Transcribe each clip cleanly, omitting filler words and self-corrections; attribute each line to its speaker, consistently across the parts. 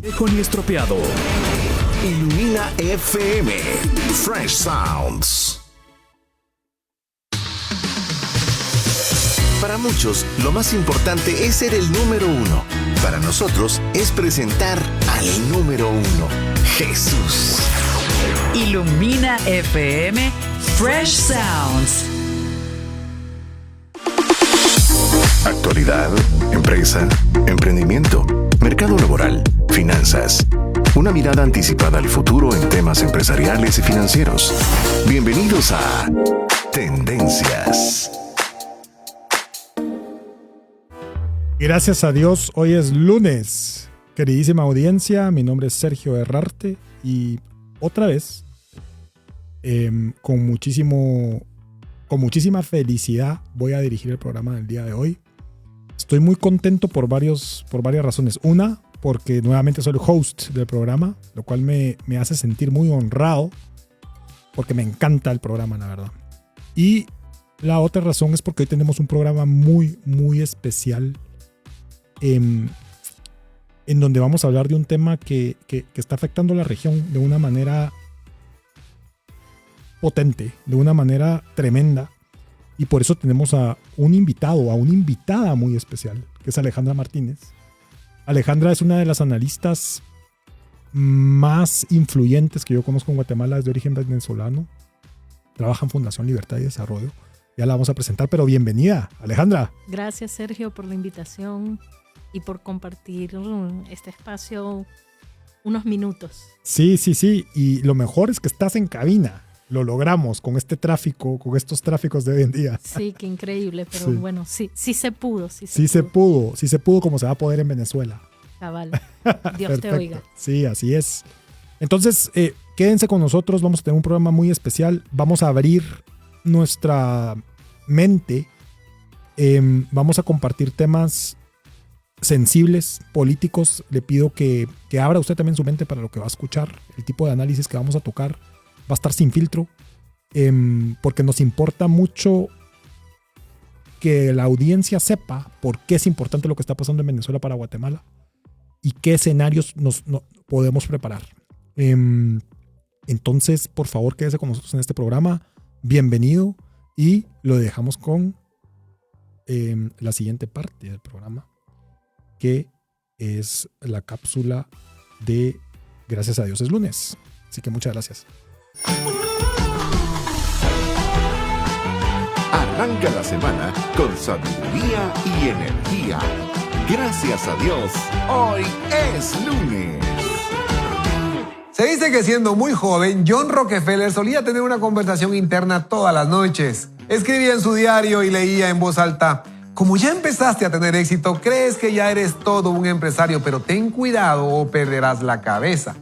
Speaker 1: Viejo ni estropeado.
Speaker 2: Ilumina FM. Fresh Sounds. Para muchos, lo más importante es ser el número uno. Para nosotros es presentar al número uno, Jesús.
Speaker 3: Ilumina FM Fresh Sounds.
Speaker 2: Actualidad, empresa, emprendimiento, mercado laboral, finanzas. Una mirada anticipada al futuro en temas empresariales y financieros. Bienvenidos a Tendencias.
Speaker 4: Gracias a Dios, hoy es lunes. Queridísima audiencia, mi nombre es Sergio Herrarte y otra vez, con muchísima felicidad, voy a dirigir el programa del día de hoy. Estoy muy contento por varias razones. Una, porque nuevamente soy el host del programa, lo cual me hace sentir muy honrado, porque me encanta el programa, la verdad. Y la otra razón es porque hoy tenemos un programa muy, muy especial, en donde vamos a hablar de un tema que está afectando a la región de una manera potente, de una manera tremenda. Y por eso tenemos a un invitado, a una invitada muy especial, que es Alejandra Martínez. Alejandra es una de las analistas más influyentes que yo conozco en Guatemala, es de origen venezolano. Trabaja en Fundación Libertad y Desarrollo. Ya la vamos a presentar, pero bienvenida, Alejandra.
Speaker 5: Gracias, Sergio, por la invitación y por compartir este espacio unos minutos.
Speaker 4: Sí. Y lo mejor es que estás en cabina. Lo logramos con este tráfico, con estos tráficos de hoy en día.
Speaker 5: Sí, qué increíble, pero sí. Bueno, sí se pudo. Sí se
Speaker 4: pudo como se va a poder en Venezuela.
Speaker 5: Cabal. Dios te oiga.
Speaker 4: Sí, así es. Entonces, quédense con nosotros, vamos a tener un programa muy especial. Vamos a abrir nuestra mente. Vamos a compartir temas sensibles, políticos. Le pido que abra usted también su mente para lo que va a escuchar. El tipo de análisis que vamos a tocar va a estar sin filtro, porque nos importa mucho que la audiencia sepa por qué es importante lo que está pasando en Venezuela para Guatemala y qué escenarios nos podemos preparar. Entonces, por favor, quédese con nosotros en este programa. Bienvenido, y lo dejamos con la siguiente parte del programa, que es la cápsula de Gracias a Dios es lunes. Así que muchas gracias.
Speaker 2: Arranca la semana con sabiduría y energía. Gracias a Dios, hoy es lunes.
Speaker 6: Se dice que siendo muy joven, John Rockefeller solía tener una conversación interna todas las noches. Escribía en su diario y leía en voz alta: como ya empezaste a tener éxito, crees que ya eres todo un empresario, pero ten cuidado o perderás la cabeza.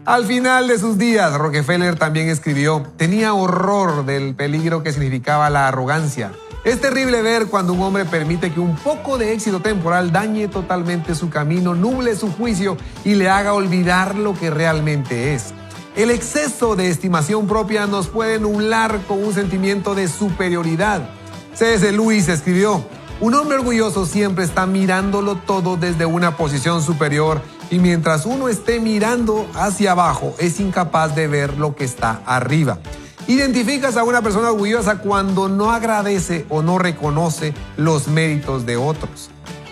Speaker 6: Al final de sus días, Rockefeller también escribió: tenía horror del peligro que significaba la arrogancia. Es terrible ver cuando un hombre permite que un poco de éxito temporal dañe totalmente su camino, nuble su juicio y le haga olvidar lo que realmente es. El exceso de estimación propia nos puede nublar con un sentimiento de superioridad. C.S. Lewis escribió: un hombre orgulloso siempre está mirándolo todo desde una posición superior, y mientras uno esté mirando hacia abajo, es incapaz de ver lo que está arriba. Identificas a una persona orgullosa cuando no agradece o no reconoce los méritos de otros.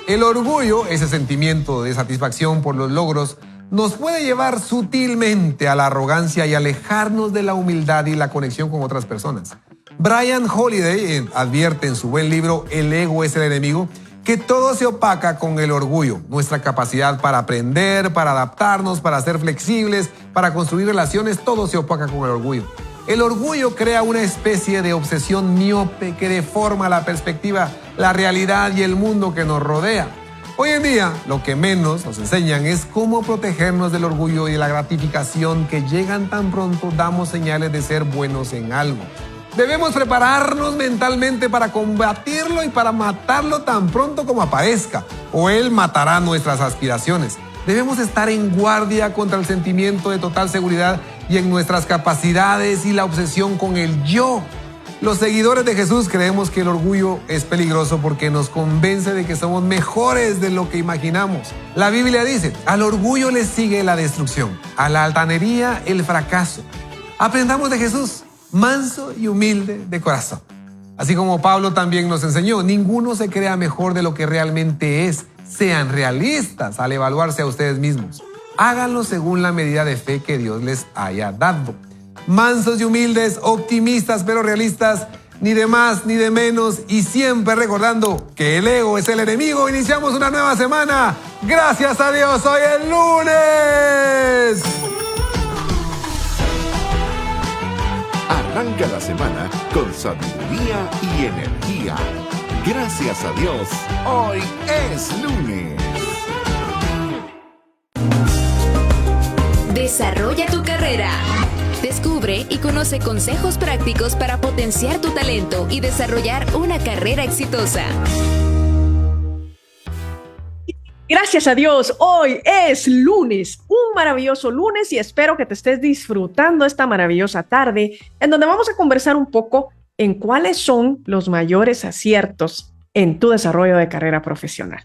Speaker 6: El orgullo, ese sentimiento de satisfacción por los logros, nos puede llevar sutilmente a la arrogancia y alejarnos de la humildad y la conexión con otras personas. Brian Holiday advierte en su buen libro El ego es el enemigo que todo se opaca con el orgullo, nuestra capacidad para aprender, para adaptarnos, para ser flexibles, para construir relaciones, todo se opaca con el orgullo. El orgullo crea una especie de obsesión miope que deforma la perspectiva, la realidad y el mundo que nos rodea. Hoy en día, lo que menos nos enseñan es cómo protegernos del orgullo y de la gratificación que llegan tan pronto damos señales de ser buenos en algo. Debemos prepararnos mentalmente para combatirlo y para matarlo tan pronto como aparezca, o él matará nuestras aspiraciones. Debemos estar en guardia contra el sentimiento de total seguridad y en nuestras capacidades y la obsesión con el yo. Los seguidores de Jesús creemos que el orgullo es peligroso porque nos convence de que somos mejores de lo que imaginamos. La Biblia dice, al orgullo le sigue la destrucción, a la altanería el fracaso. Aprendamos de Jesús, manso y humilde de corazón. Así como Pablo también nos enseñó, ninguno se crea mejor de lo que realmente es. Sean realistas al evaluarse a ustedes mismos. Háganlo según la medida de fe que Dios les haya dado. Mansos y humildes, optimistas pero realistas, ni de más ni de menos, y siempre recordando que el ego es el enemigo. Iniciamos una nueva semana. Gracias a Dios, hoy es lunes.
Speaker 2: Arranca la semana con sabiduría y energía. Gracias a Dios, hoy es lunes.
Speaker 1: Desarrolla tu carrera. Descubre y conoce consejos prácticos para potenciar tu talento y desarrollar una carrera exitosa.
Speaker 7: Gracias a Dios, hoy es lunes, un maravilloso lunes, y espero que te estés disfrutando esta maravillosa tarde en donde vamos a conversar un poco en cuáles son los mayores aciertos en tu desarrollo de carrera profesional.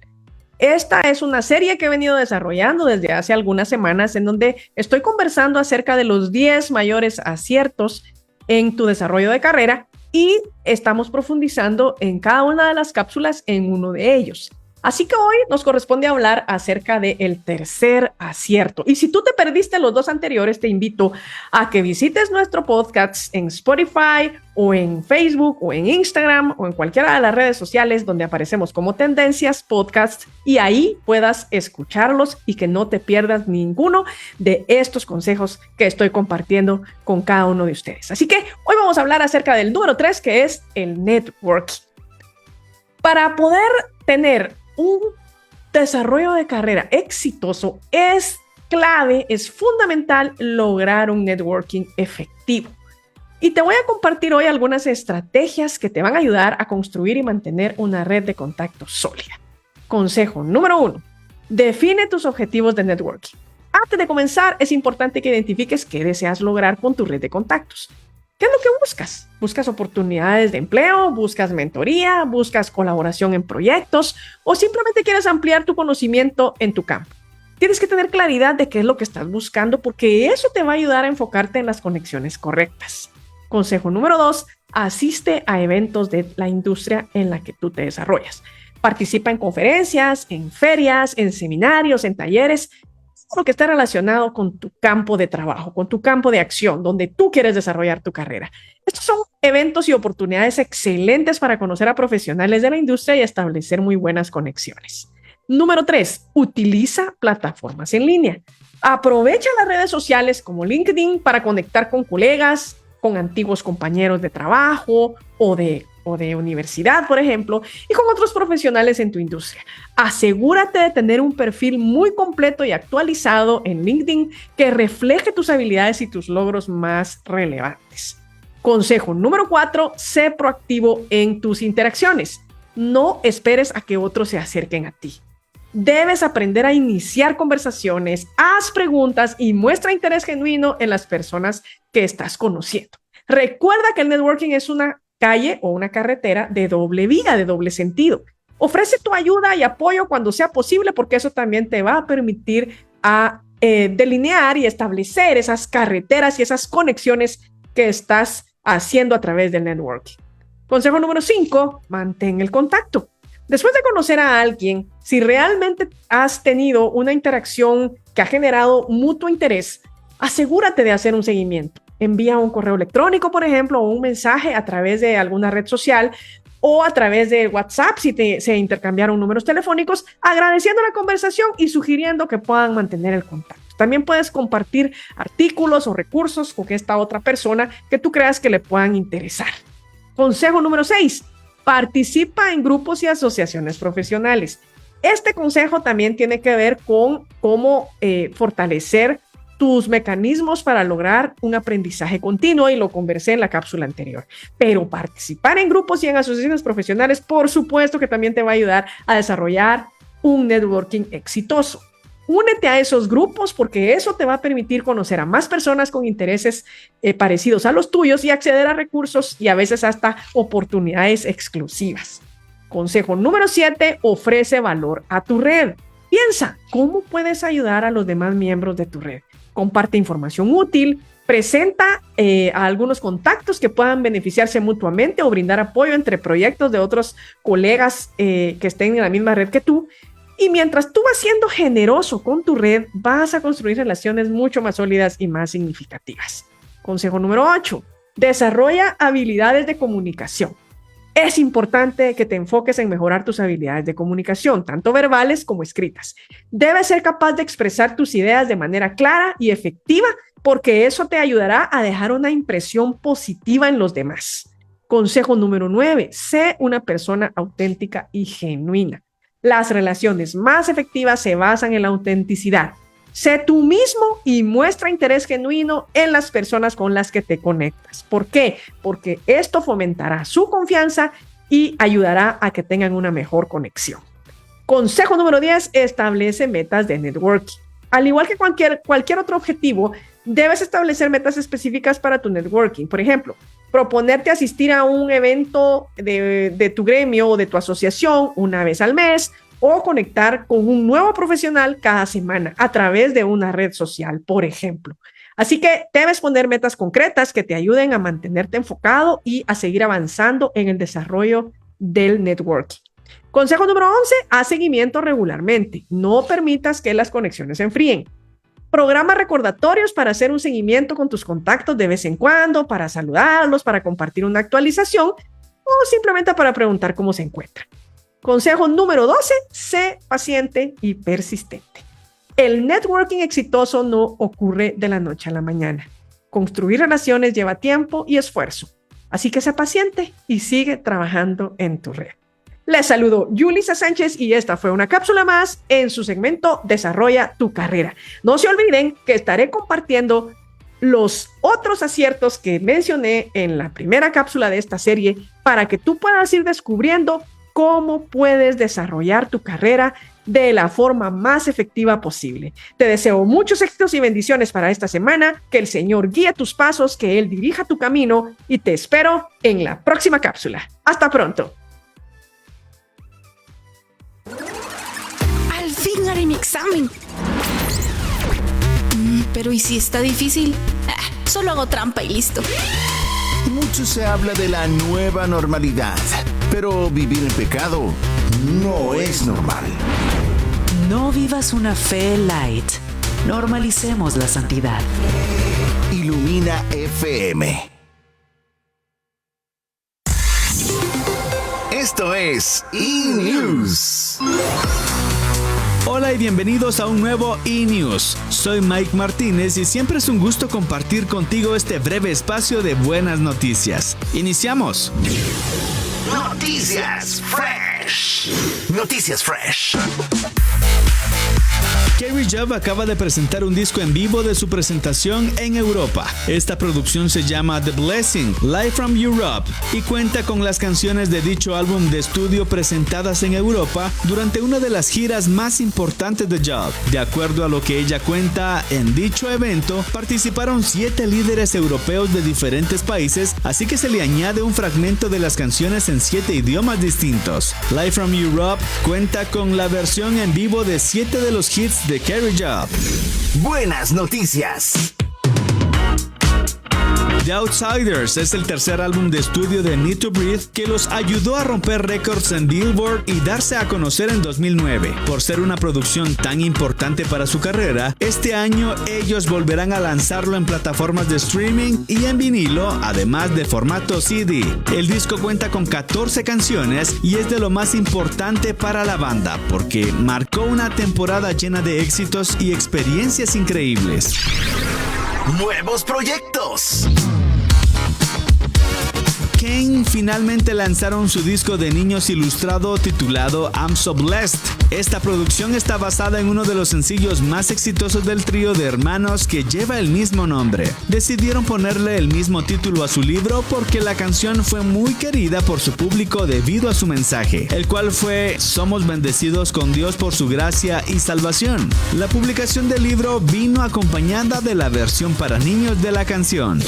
Speaker 7: Esta es una serie que he venido desarrollando desde hace algunas semanas en donde estoy conversando acerca de los 10 mayores aciertos en tu desarrollo de carrera y estamos profundizando en cada una de las cápsulas en uno de ellos. Así que hoy nos corresponde hablar acerca del tercer acierto. Y si tú te perdiste los dos anteriores, te invito a que visites nuestro podcast en Spotify o en Facebook o en Instagram o en cualquiera de las redes sociales donde aparecemos como Tendencias Podcast, y ahí puedas escucharlos y que no te pierdas ninguno de estos consejos que estoy compartiendo con cada uno de ustedes. Así que hoy vamos a hablar acerca del número 3, que es el networking. Para poder tener un desarrollo de carrera exitoso es clave, es fundamental lograr un networking efectivo. Y te voy a compartir hoy algunas estrategias que te van a ayudar a construir y mantener una red de contactos sólida. Consejo número 1. Define tus objetivos de networking. Antes de comenzar, es importante que identifiques qué deseas lograr con tu red de contactos. ¿Qué es lo que buscas? ¿Buscas oportunidades de empleo? ¿Buscas mentoría? ¿Buscas colaboración en proyectos? ¿O simplemente quieres ampliar tu conocimiento en tu campo? Tienes que tener claridad de qué es lo que estás buscando, porque eso te va a ayudar a enfocarte en las conexiones correctas. Consejo número 2, asiste a eventos de la industria en la que tú te desarrollas. Participa en conferencias, en ferias, en seminarios, en talleres, lo que está relacionado con tu campo de trabajo, con tu campo de acción, donde tú quieres desarrollar tu carrera. Estos son eventos y oportunidades excelentes para conocer a profesionales de la industria y establecer muy buenas conexiones. Número 3, utiliza plataformas en línea. Aprovecha las redes sociales como LinkedIn para conectar con colegas, con antiguos compañeros de trabajo o de universidad, por ejemplo, y con otros profesionales en tu industria. Asegúrate de tener un perfil muy completo y actualizado en LinkedIn que refleje tus habilidades y tus logros más relevantes. Consejo número 4, sé proactivo en tus interacciones. No esperes a que otros se acerquen a ti. Debes aprender a iniciar conversaciones, haz preguntas y muestra interés genuino en las personas que estás conociendo. Recuerda que el networking es una calle o una carretera de doble vía, de doble sentido. Ofrece tu ayuda y apoyo cuando sea posible, porque eso también te va a permitir delinear y establecer esas carreteras y esas conexiones que estás haciendo a través del networking. Consejo número 5, mantén el contacto. Después de conocer a alguien, si realmente has tenido una interacción que ha generado mutuo interés, asegúrate de hacer un seguimiento. Envía un correo electrónico, por ejemplo, o un mensaje a través de alguna red social o a través de WhatsApp si se intercambiaron números telefónicos, agradeciendo la conversación y sugiriendo que puedan mantener el contacto. También puedes compartir artículos o recursos con esta otra persona que tú creas que le puedan interesar. Consejo número 6. Participa en grupos y asociaciones profesionales. Este consejo también tiene que ver con cómo fortalecer tus mecanismos para lograr un aprendizaje continuo, y lo conversé en la cápsula anterior. Pero participar en grupos y en asociaciones profesionales, por supuesto que también te va a ayudar a desarrollar un networking exitoso. únete a esos grupos porque eso te va a permitir conocer a más personas con intereses parecidos a los tuyos y acceder a recursos y a veces hasta oportunidades exclusivas. Consejo número 7, ofrece valor a tu red. Piensa, ¿cómo puedes ayudar a los demás miembros de tu red? Comparte información útil, presenta a algunos contactos que puedan beneficiarse mutuamente o brindar apoyo entre proyectos de otros colegas que estén en la misma red que tú. Y mientras tú vas siendo generoso con tu red, vas a construir relaciones mucho más sólidas y más significativas. Consejo número 8, desarrolla habilidades de comunicación. Es importante que te enfoques en mejorar tus habilidades de comunicación, tanto verbales como escritas. Debes ser capaz de expresar tus ideas de manera clara y efectiva, porque eso te ayudará a dejar una impresión positiva en los demás. Consejo número 9, sé una persona auténtica y genuina. Las relaciones más efectivas se basan en la autenticidad. Sé tú mismo y muestra interés genuino en las personas con las que te conectas. ¿Por qué? Porque esto fomentará su confianza y ayudará a que tengan una mejor conexión. Consejo número 10, establece metas de networking. Al igual que cualquier otro objetivo, debes establecer metas específicas para tu networking. Por ejemplo, proponerte asistir a un evento de tu gremio o de tu asociación una vez al mes, o conectar con un nuevo profesional cada semana a través de una red social, por ejemplo. Así que debes poner metas concretas que te ayuden a mantenerte enfocado y a seguir avanzando en el desarrollo del networking. Consejo número 11, haz seguimiento regularmente. No permitas que las conexiones se enfríen. Programa recordatorios para hacer un seguimiento con tus contactos de vez en cuando, para saludarlos, para compartir una actualización o simplemente para preguntar cómo se encuentran. Consejo número 12, sé paciente y persistente. El networking exitoso no ocurre de la noche a la mañana. Construir relaciones lleva tiempo y esfuerzo. Así que sé paciente y sigue trabajando en tu red. Les saludo Yulisa Sánchez y esta fue una cápsula más en su segmento Desarrolla tu carrera. No se olviden que estaré compartiendo los otros aciertos que mencioné en la primera cápsula de esta serie para que tú puedas ir descubriendo cómo puedes desarrollar tu carrera de la forma más efectiva posible. Te deseo muchos éxitos y bendiciones para esta semana, que el Señor guíe tus pasos, que Él dirija tu camino y te espero en la próxima cápsula. Hasta pronto.
Speaker 1: Al fin haré mi examen. Pero ¿y si está difícil? Solo hago trampa y listo.
Speaker 2: Mucho se habla de la nueva normalidad, pero vivir en pecado no es normal.
Speaker 3: No vivas una fe light. Normalicemos la santidad.
Speaker 2: Ilumina FM. Esto es E-News.
Speaker 8: Hola y bienvenidos a un nuevo E-News. Soy Mike Martínez y siempre es un gusto compartir contigo este breve espacio de buenas noticias. ¡Iniciamos!
Speaker 2: Noticias Fresh. Noticias Fresh.
Speaker 8: Carrie Job acaba de presentar un disco en vivo de su presentación en Europa. Esta producción se llama The Blessing, Live from Europe, y cuenta con las canciones de dicho álbum de estudio presentadas en Europa durante una de las giras más importantes de Job. De acuerdo a lo que ella cuenta, en dicho evento participaron 7 líderes europeos de diferentes países, así que se le añade un fragmento de las canciones en 7 idiomas distintos. Live from Europe cuenta con la versión en vivo de 7 de los hits de Carrie Job.
Speaker 2: Buenas noticias.
Speaker 8: The Outsiders es el tercer álbum de estudio de Need to Breathe que los ayudó a romper récords en Billboard y darse a conocer en 2009. Por ser una producción tan importante para su carrera, este año ellos volverán a lanzarlo en plataformas de streaming y en vinilo, además de formato CD. El disco cuenta con 14 canciones y es de lo más importante para la banda porque marcó una temporada llena de éxitos y experiencias increíbles.
Speaker 2: Nuevos proyectos.
Speaker 8: Kane finalmente lanzaron su disco de niños ilustrado titulado I'm So Blessed. Esta producción está basada en uno de los sencillos más exitosos del trío de hermanos que lleva el mismo nombre. Decidieron ponerle el mismo título a su libro porque la canción fue muy querida por su público debido a su mensaje, el cual fue: somos bendecidos con Dios por su gracia y salvación. La publicación del libro vino acompañada de la versión para niños de la canción.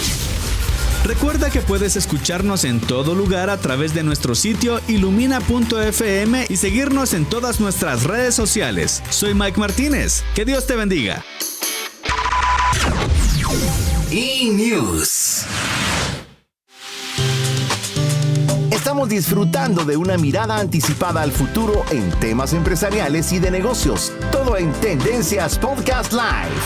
Speaker 8: Recuerda que puedes escucharnos en todo lugar a través de nuestro sitio ilumina.fm y seguirnos en todas nuestras redes sociales. Soy Mike Martínez. Que Dios te bendiga.
Speaker 2: E-News. Estamos disfrutando de una mirada anticipada al futuro en temas empresariales y de negocios. Todo en Tendencias Podcast Live.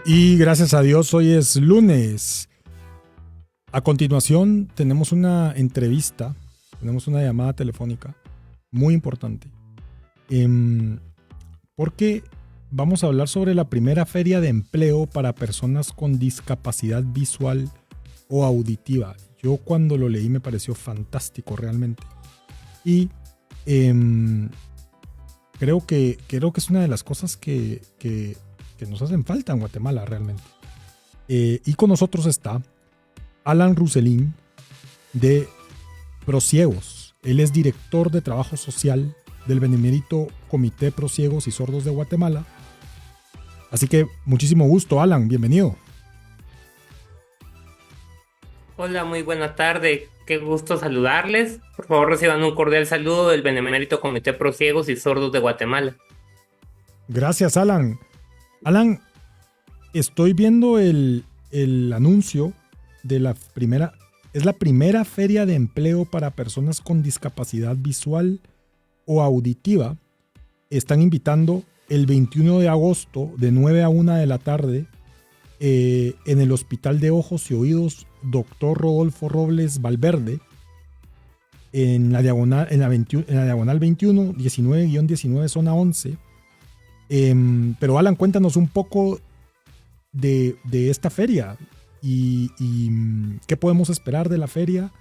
Speaker 4: Y gracias a Dios, hoy es lunes. A continuación tenemos una entrevista, tenemos una llamada telefónica muy importante. Porque vamos a hablar sobre la primera feria de empleo para personas con discapacidad visual o auditiva. Yo cuando lo leí me pareció fantástico realmente. Y creo que es una de las cosas que nos hacen falta en Guatemala realmente. Y con nosotros está Alan Roussellin de Prociegos. Él es director de trabajo social del Benemérito Comité Prociegos y Sordos de Guatemala. Así que muchísimo gusto, Alan, bienvenido.
Speaker 9: Hola, muy buena tarde, qué gusto saludarles. Por favor, reciban un cordial saludo del Benemérito Comité Prociegos y Sordos de Guatemala.
Speaker 4: Gracias, Alan. Alan, estoy viendo el anuncio de la primera feria de empleo para personas con discapacidad visual o auditiva. Están invitando el 21 de agosto de 9 a 1 de la tarde en el Hospital de Ojos y Oídos Dr. Rodolfo Robles Valverde en la diagonal 21, 19-19, zona 11. Pero Alan, cuéntanos un poco de esta feria y qué podemos esperar de la feria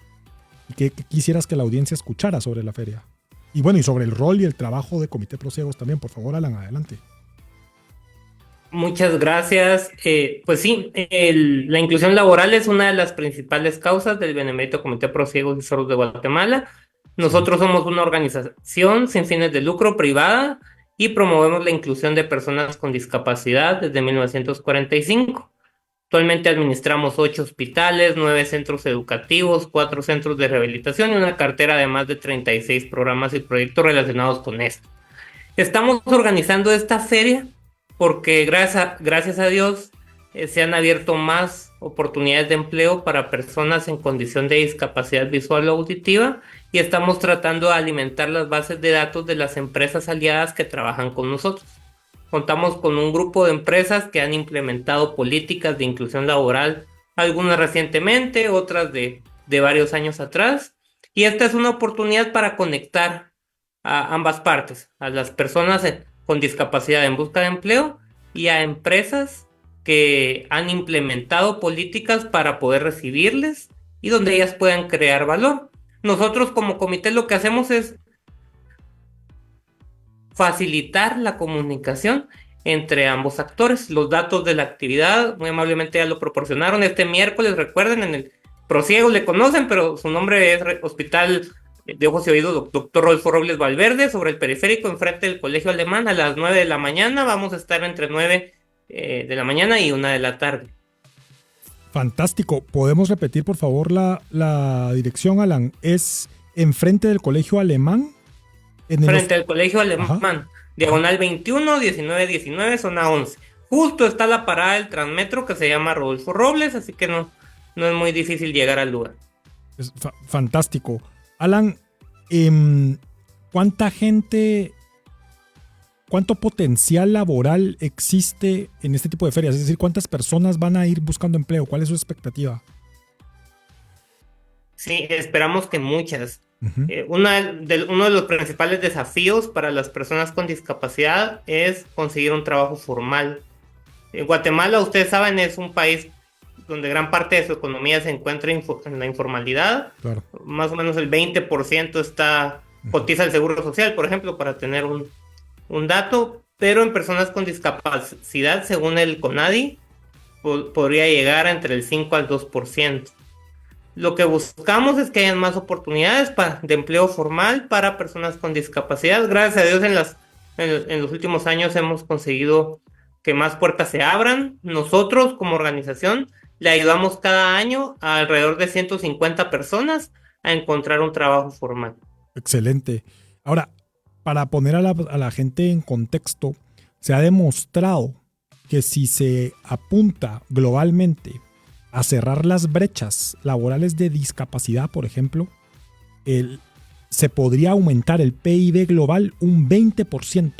Speaker 4: y qué quisieras que la audiencia escuchara sobre la feria. Y bueno, y sobre el rol y el trabajo de Comité Prociegos también. Por favor, Alan, adelante.
Speaker 9: Muchas gracias. Pues sí, la inclusión laboral es una de las principales causas del Benemérito Comité Prociegos y Sordos de Guatemala. Nosotros somos una organización sin fines de lucro privada y promovemos la inclusión de personas con discapacidad desde 1945. Actualmente administramos 8 hospitales, 9 centros educativos, 4 centros de rehabilitación y una cartera de más de 36 programas y proyectos relacionados con esto. Estamos organizando esta feria porque gracias a Dios se han abierto más oportunidades de empleo para personas en condición de discapacidad visual o auditiva y estamos tratando de alimentar las bases de datos de las empresas aliadas que trabajan con nosotros. Contamos con un grupo de empresas que han implementado políticas de inclusión laboral, algunas recientemente, otras de varios años atrás, y esta es una oportunidad para conectar a ambas partes, a las personas con discapacidad en busca de empleo y a empresas que han implementado políticas para poder recibirles y donde ellas puedan crear valor. Nosotros como comité lo que hacemos es facilitar la comunicación entre ambos actores. Los datos de la actividad muy amablemente ya lo proporcionaron este miércoles. Recuerden, en el Prociegos le conocen, pero su nombre es Hospital de Ojos y Oídos Dr. Rodolfo Robles Valverde, sobre el periférico, enfrente del Colegio Alemán, a las 9 de la mañana. Vamos a estar entre 9 de la mañana y 1 de la tarde.
Speaker 4: Fantástico. ¿Podemos repetir, por favor, la dirección, Alan? ¿Es enfrente del Colegio Alemán?
Speaker 9: Frente al Colegio Alemán.
Speaker 4: Ajá.
Speaker 9: Diagonal 21, 19-19, zona 11. Justo está la parada del Transmetro que se llama Rodolfo Robles, así que no es muy difícil llegar al lugar.
Speaker 4: Es fantástico. Alan, ¿cuánta gente, cuánto potencial laboral existe en este tipo de ferias? Es decir, ¿cuántas personas van a ir buscando empleo? ¿Cuál es su expectativa?
Speaker 9: Sí, esperamos que muchas.
Speaker 4: Uh-huh.
Speaker 9: Uno de los principales desafíos para las personas con discapacidad es conseguir un trabajo formal. Guatemala, ustedes saben, es un país donde gran parte de su economía se encuentra en la informalidad.
Speaker 4: Claro.
Speaker 9: Más o menos el 20% cotiza el seguro social, por ejemplo, para tener un dato, pero en personas con discapacidad, según el CONADI, podría llegar a entre el 5 al 2%. Lo que buscamos es que hayan más oportunidades de empleo formal para personas con discapacidad. Gracias a Dios en los últimos años hemos conseguido que más puertas se abran. Nosotros como organización le ayudamos cada año a alrededor de 150 personas a encontrar un trabajo formal.
Speaker 4: Excelente. Ahora, para poner a la gente en contexto, se ha demostrado que si se apunta globalmente a cerrar las brechas laborales de discapacidad, por ejemplo, se podría aumentar el PIB global un 20%.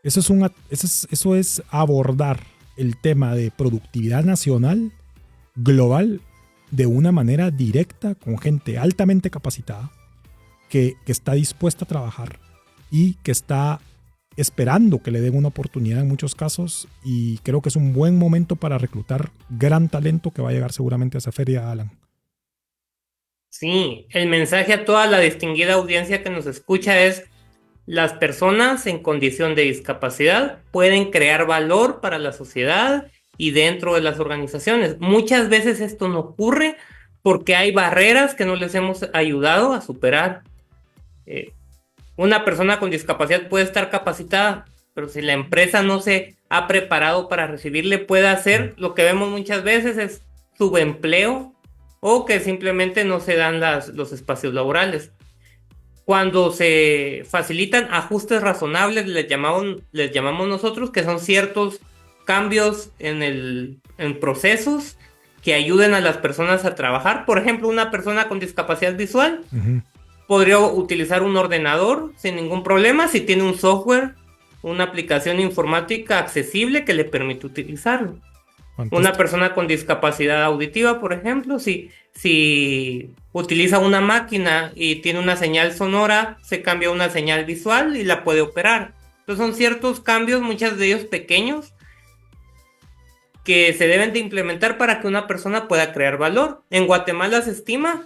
Speaker 4: Eso es abordar el tema de productividad nacional global de una manera directa con gente altamente capacitada que está dispuesta a trabajar y que está esperando que le den una oportunidad en muchos casos, y creo que es un buen momento para reclutar gran talento que va a llegar seguramente a esa feria, Alan.
Speaker 9: Sí, el mensaje a toda la distinguida audiencia que nos escucha es: las personas en condición de discapacidad pueden crear valor para la sociedad y dentro de las organizaciones. Muchas veces esto no ocurre porque hay barreras que no les hemos ayudado a superar. Una persona con discapacidad puede estar capacitada, pero si la empresa no se ha preparado para recibirle, puede hacer lo que vemos muchas veces, es subempleo, o que simplemente no se dan los espacios laborales. Cuando se facilitan ajustes razonables, les llamamos nosotros, que son ciertos cambios en procesos que ayuden a las personas a trabajar. Por ejemplo, una persona con discapacidad visual podría utilizar un ordenador sin ningún problema si tiene un software, una aplicación informática accesible que le permite utilizarlo. Fantástico. Una persona con discapacidad auditiva, por ejemplo, si utiliza una máquina y tiene una señal sonora, se cambia a una señal visual y la puede operar. Entonces son ciertos cambios, muchos de ellos pequeños, que se deben de implementar para que una persona pueda crear valor. En Guatemala se estima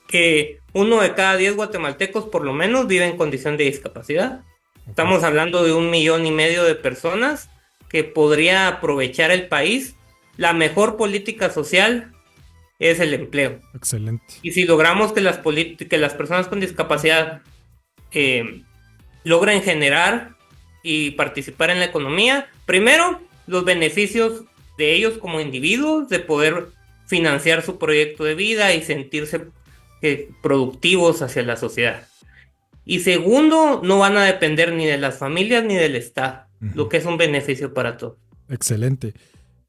Speaker 9: que 1 de cada 10 guatemaltecos por lo menos vive en condición de discapacidad. Estamos hablando de 1,5 millones de personas que podría aprovechar el país. La mejor política social es el empleo.
Speaker 4: Excelente.
Speaker 9: Y si logramos que las personas con discapacidad logren generar y participar en la economía, primero, los beneficios de ellos como individuos, de poder financiar su proyecto de vida y sentirse productivos hacia la sociedad. Y segundo, no van a depender ni de las familias ni del Estado, lo que es un beneficio para todos.
Speaker 4: Excelente.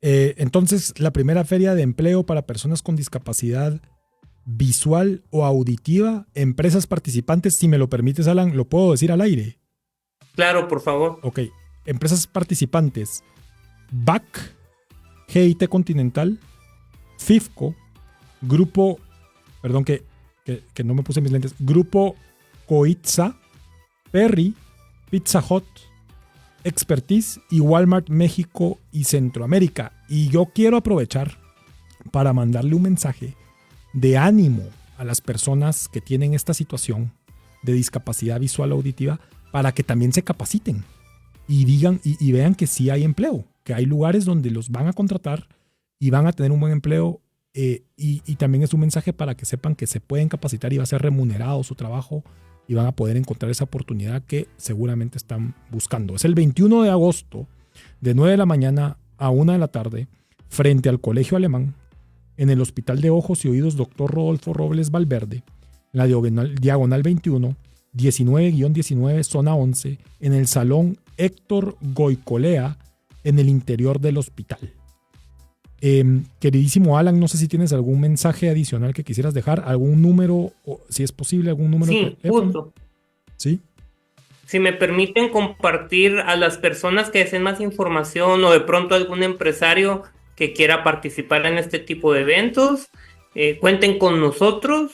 Speaker 4: Entonces, la primera feria de empleo para personas con discapacidad visual o auditiva, empresas participantes, si me lo permites, Alan, ¿lo puedo decir al aire?
Speaker 9: Claro, por favor.
Speaker 4: Ok, empresas participantes: BAC, GIT Continental, FIFCO, Grupo, perdón que no me puse mis lentes, Grupo Coitza, Perry, Pizza Hut, Expertise y Walmart México y Centroamérica. Y yo quiero aprovechar para mandarle un mensaje de ánimo a las personas que tienen esta situación de discapacidad visual auditiva, para que también se capaciten y digan y vean que sí hay empleo, que hay lugares donde los van a contratar y van a tener un buen empleo, y también es un mensaje para que sepan que se pueden capacitar y va a ser remunerado su trabajo y van a poder encontrar esa oportunidad que seguramente están buscando. Es el 21 de agosto de 9 de la mañana a 1 de la tarde frente al Colegio Alemán, en el Hospital de Ojos y Oídos Dr. Rodolfo Robles Valverde, en la diagonal 21, 19-19, zona 11, en el Salón Héctor Goicolea, en el interior del hospital. Queridísimo Alan, no sé si tienes algún mensaje adicional que quisieras dejar, algún número, o si es posible, algún número.
Speaker 9: Sí, justo.
Speaker 4: ¿Sí?
Speaker 9: Si me permiten compartir a las personas que deseen más información, o de pronto algún empresario que quiera participar en este tipo de eventos, cuenten con nosotros.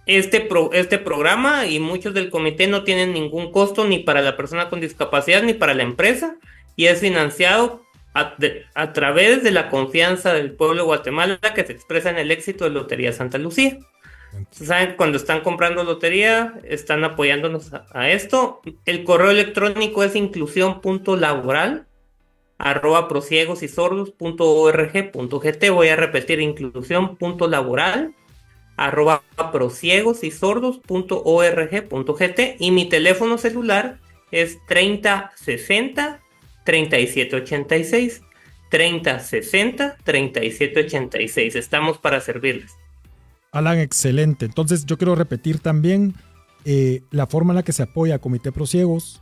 Speaker 9: Este programa y muchos del comité no tienen ningún costo ni para la persona con discapacidad ni para la empresa, y es financiado a través de la confianza del pueblo de Guatemala que se expresa en el éxito de Lotería Santa Lucía. ¿Saben? Cuando están comprando lotería, están apoyándonos a esto. El correo electrónico es inclusión.laboral@prosiegosYsordos.org.gt. Voy a repetir: inclusión.laboral@prosiegosYsordos.org.gt. Y mi teléfono celular es 3060-3786. 3060-3786. Estamos para servirles.
Speaker 4: Alan, excelente. Entonces yo quiero repetir también la forma en la que se apoya a Comité Prosiegos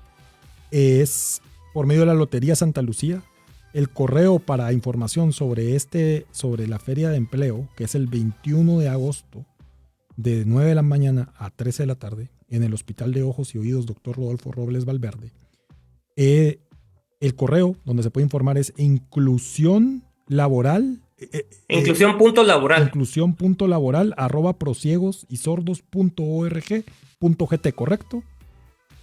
Speaker 4: es por medio de la Lotería Santa Lucía. El correo para información sobre la Feria de Empleo, que es el 21 de agosto, de 9 de la mañana a 13 de la tarde, en el Hospital de Ojos y Oídos Dr. Rodolfo Robles Valverde. El correo donde se puede informar es inclusión laboral.
Speaker 9: Inclusión.laboral.
Speaker 4: Inclusión.laboral@prosiegosYsordos.org.gt, ¿correcto?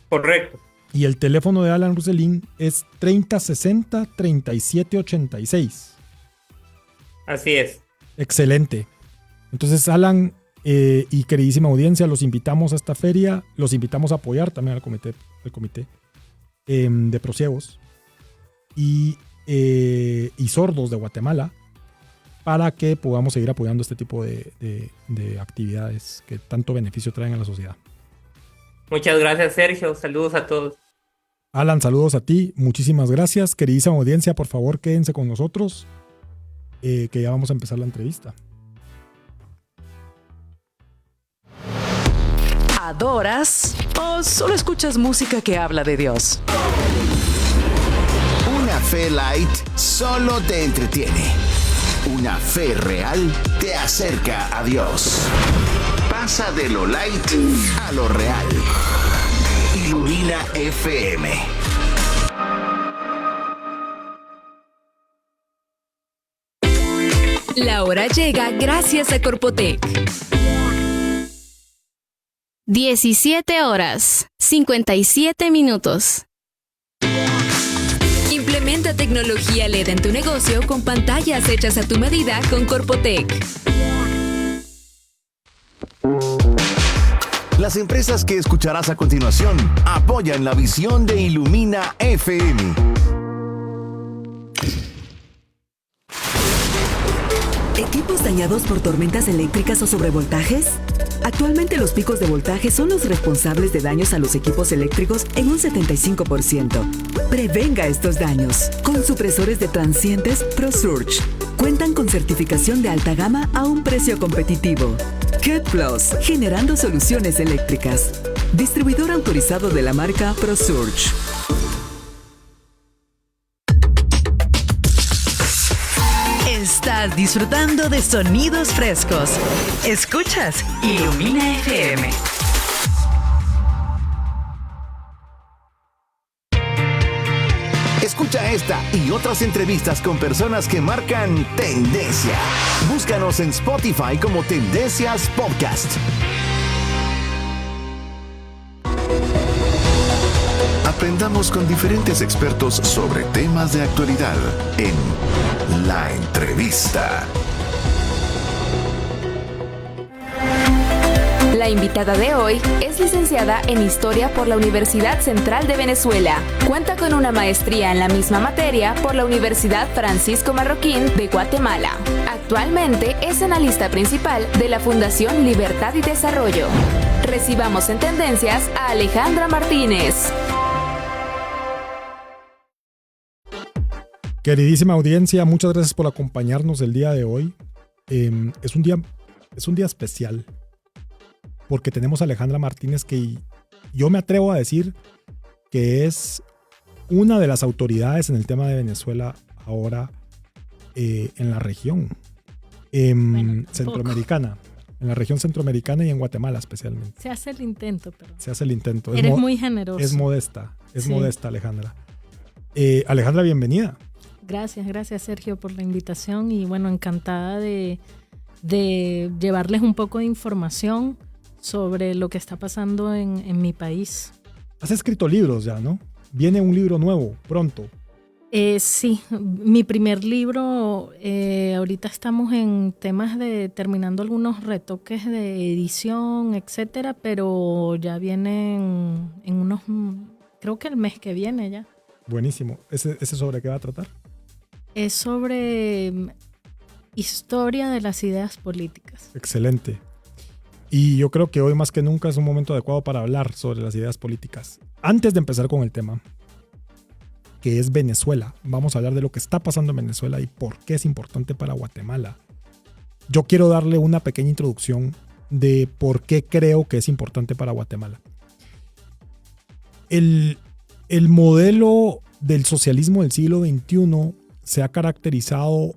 Speaker 9: Correcto.
Speaker 4: Y el teléfono de Alan Roselín es 3060-3786.
Speaker 9: Así es.
Speaker 4: Excelente. Entonces, Alan y queridísima audiencia, los invitamos a esta feria, los invitamos a apoyar también al comité de Prosiegos y sordos de Guatemala, para que podamos seguir apoyando este tipo de actividades que tanto beneficio traen a la sociedad.
Speaker 9: Muchas gracias, Sergio. Saludos a todos.
Speaker 4: Alan, saludos a ti. Muchísimas gracias. Queridísima audiencia, por favor, quédense con nosotros, que ya vamos a empezar la entrevista.
Speaker 3: ¿Adoras o solo escuchas música que habla de Dios?
Speaker 2: Una fe light solo te entretiene. Una fe real te acerca a Dios. Pasa de lo light a lo real. Ilumina FM.
Speaker 1: La hora llega gracias a Corpotec.
Speaker 10: 17 horas, 57 minutos.
Speaker 1: Implementa tecnología LED en tu negocio con pantallas hechas a tu medida con Corpotec.
Speaker 2: Las empresas que escucharás a continuación apoyan la visión de Ilumina FM.
Speaker 11: ¿Equipos dañados por tormentas eléctricas o sobrevoltajes? Actualmente los picos de voltaje son los responsables de daños a los equipos eléctricos en un 75%. Prevenga estos daños con supresores de transientes ProSurge. Cuentan con certificación de alta gama a un precio competitivo. Cat Plus, generando soluciones eléctricas. Distribuidor autorizado de la marca ProSurge.
Speaker 3: Estás disfrutando de sonidos frescos. Escuchas Ilumina FM.
Speaker 2: Escucha esta y otras entrevistas con personas que marcan tendencia. Búscanos en Spotify como Tendencias Podcast. Aprendamos con diferentes expertos sobre temas de actualidad en La Entrevista.
Speaker 1: La invitada de hoy es licenciada en Historia por la Universidad Central de Venezuela. Cuenta con una maestría en la misma materia por la Universidad Francisco Marroquín de Guatemala. Actualmente es analista principal de la Fundación Libertad y Desarrollo. Recibamos en Tendencias a Alejandra Martínez.
Speaker 4: Queridísima audiencia, muchas gracias por acompañarnos el día de hoy. Es un día especial porque tenemos a Alejandra Martínez, que yo me atrevo a decir que es una de las autoridades en el tema de Venezuela ahora en la región centroamericana. En la región centroamericana y en Guatemala especialmente.
Speaker 5: Se hace el intento, pero...
Speaker 4: Se hace el intento.
Speaker 5: Eres muy generoso.
Speaker 4: Es modesta,
Speaker 5: Sí.
Speaker 4: modesta Alejandra. Alejandra, bienvenida.
Speaker 5: Gracias Sergio por la invitación y bueno, encantada de llevarles un poco de información sobre lo que está pasando en mi país.
Speaker 4: Has escrito libros ya, ¿no? Viene un libro nuevo pronto.
Speaker 5: Sí, mi primer libro, ahorita estamos en temas de terminando algunos retoques de edición, etcétera, pero ya vienen en unos, creo que el mes que viene ya.
Speaker 4: Buenísimo. ¿Ese sobre qué va a tratar?
Speaker 5: Es sobre historia de las ideas políticas.
Speaker 4: Excelente. Y yo creo que hoy más que nunca es un momento adecuado para hablar sobre las ideas políticas. Antes de empezar con el tema, que es Venezuela, vamos a hablar de lo que está pasando en Venezuela y por qué es importante para Guatemala. Yo quiero darle una pequeña introducción de por qué creo que es importante para Guatemala. El modelo del socialismo del siglo XXI se ha caracterizado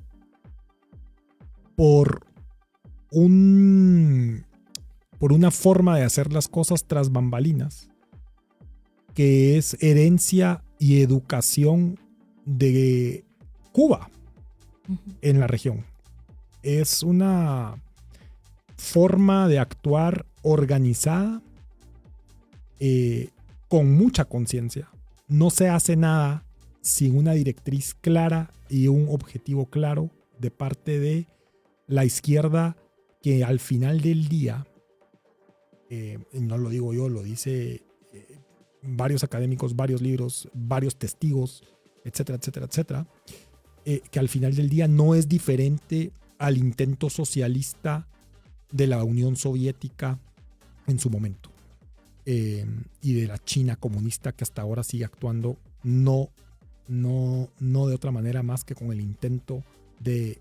Speaker 4: por una forma de hacer las cosas tras bambalinas, que es herencia y educación de Cuba en la región. Es una forma de actuar organizada, con mucha conciencia. No se hace nada sin una directriz clara y un objetivo claro de parte de la izquierda, que al final del día, no lo digo yo, lo dice varios académicos, varios libros, varios testigos, etcétera, etcétera, etcétera, que al final del día no es diferente al intento socialista de la Unión Soviética en su momento, y de la China comunista, que hasta ahora sigue actuando no de otra manera más que con el intento de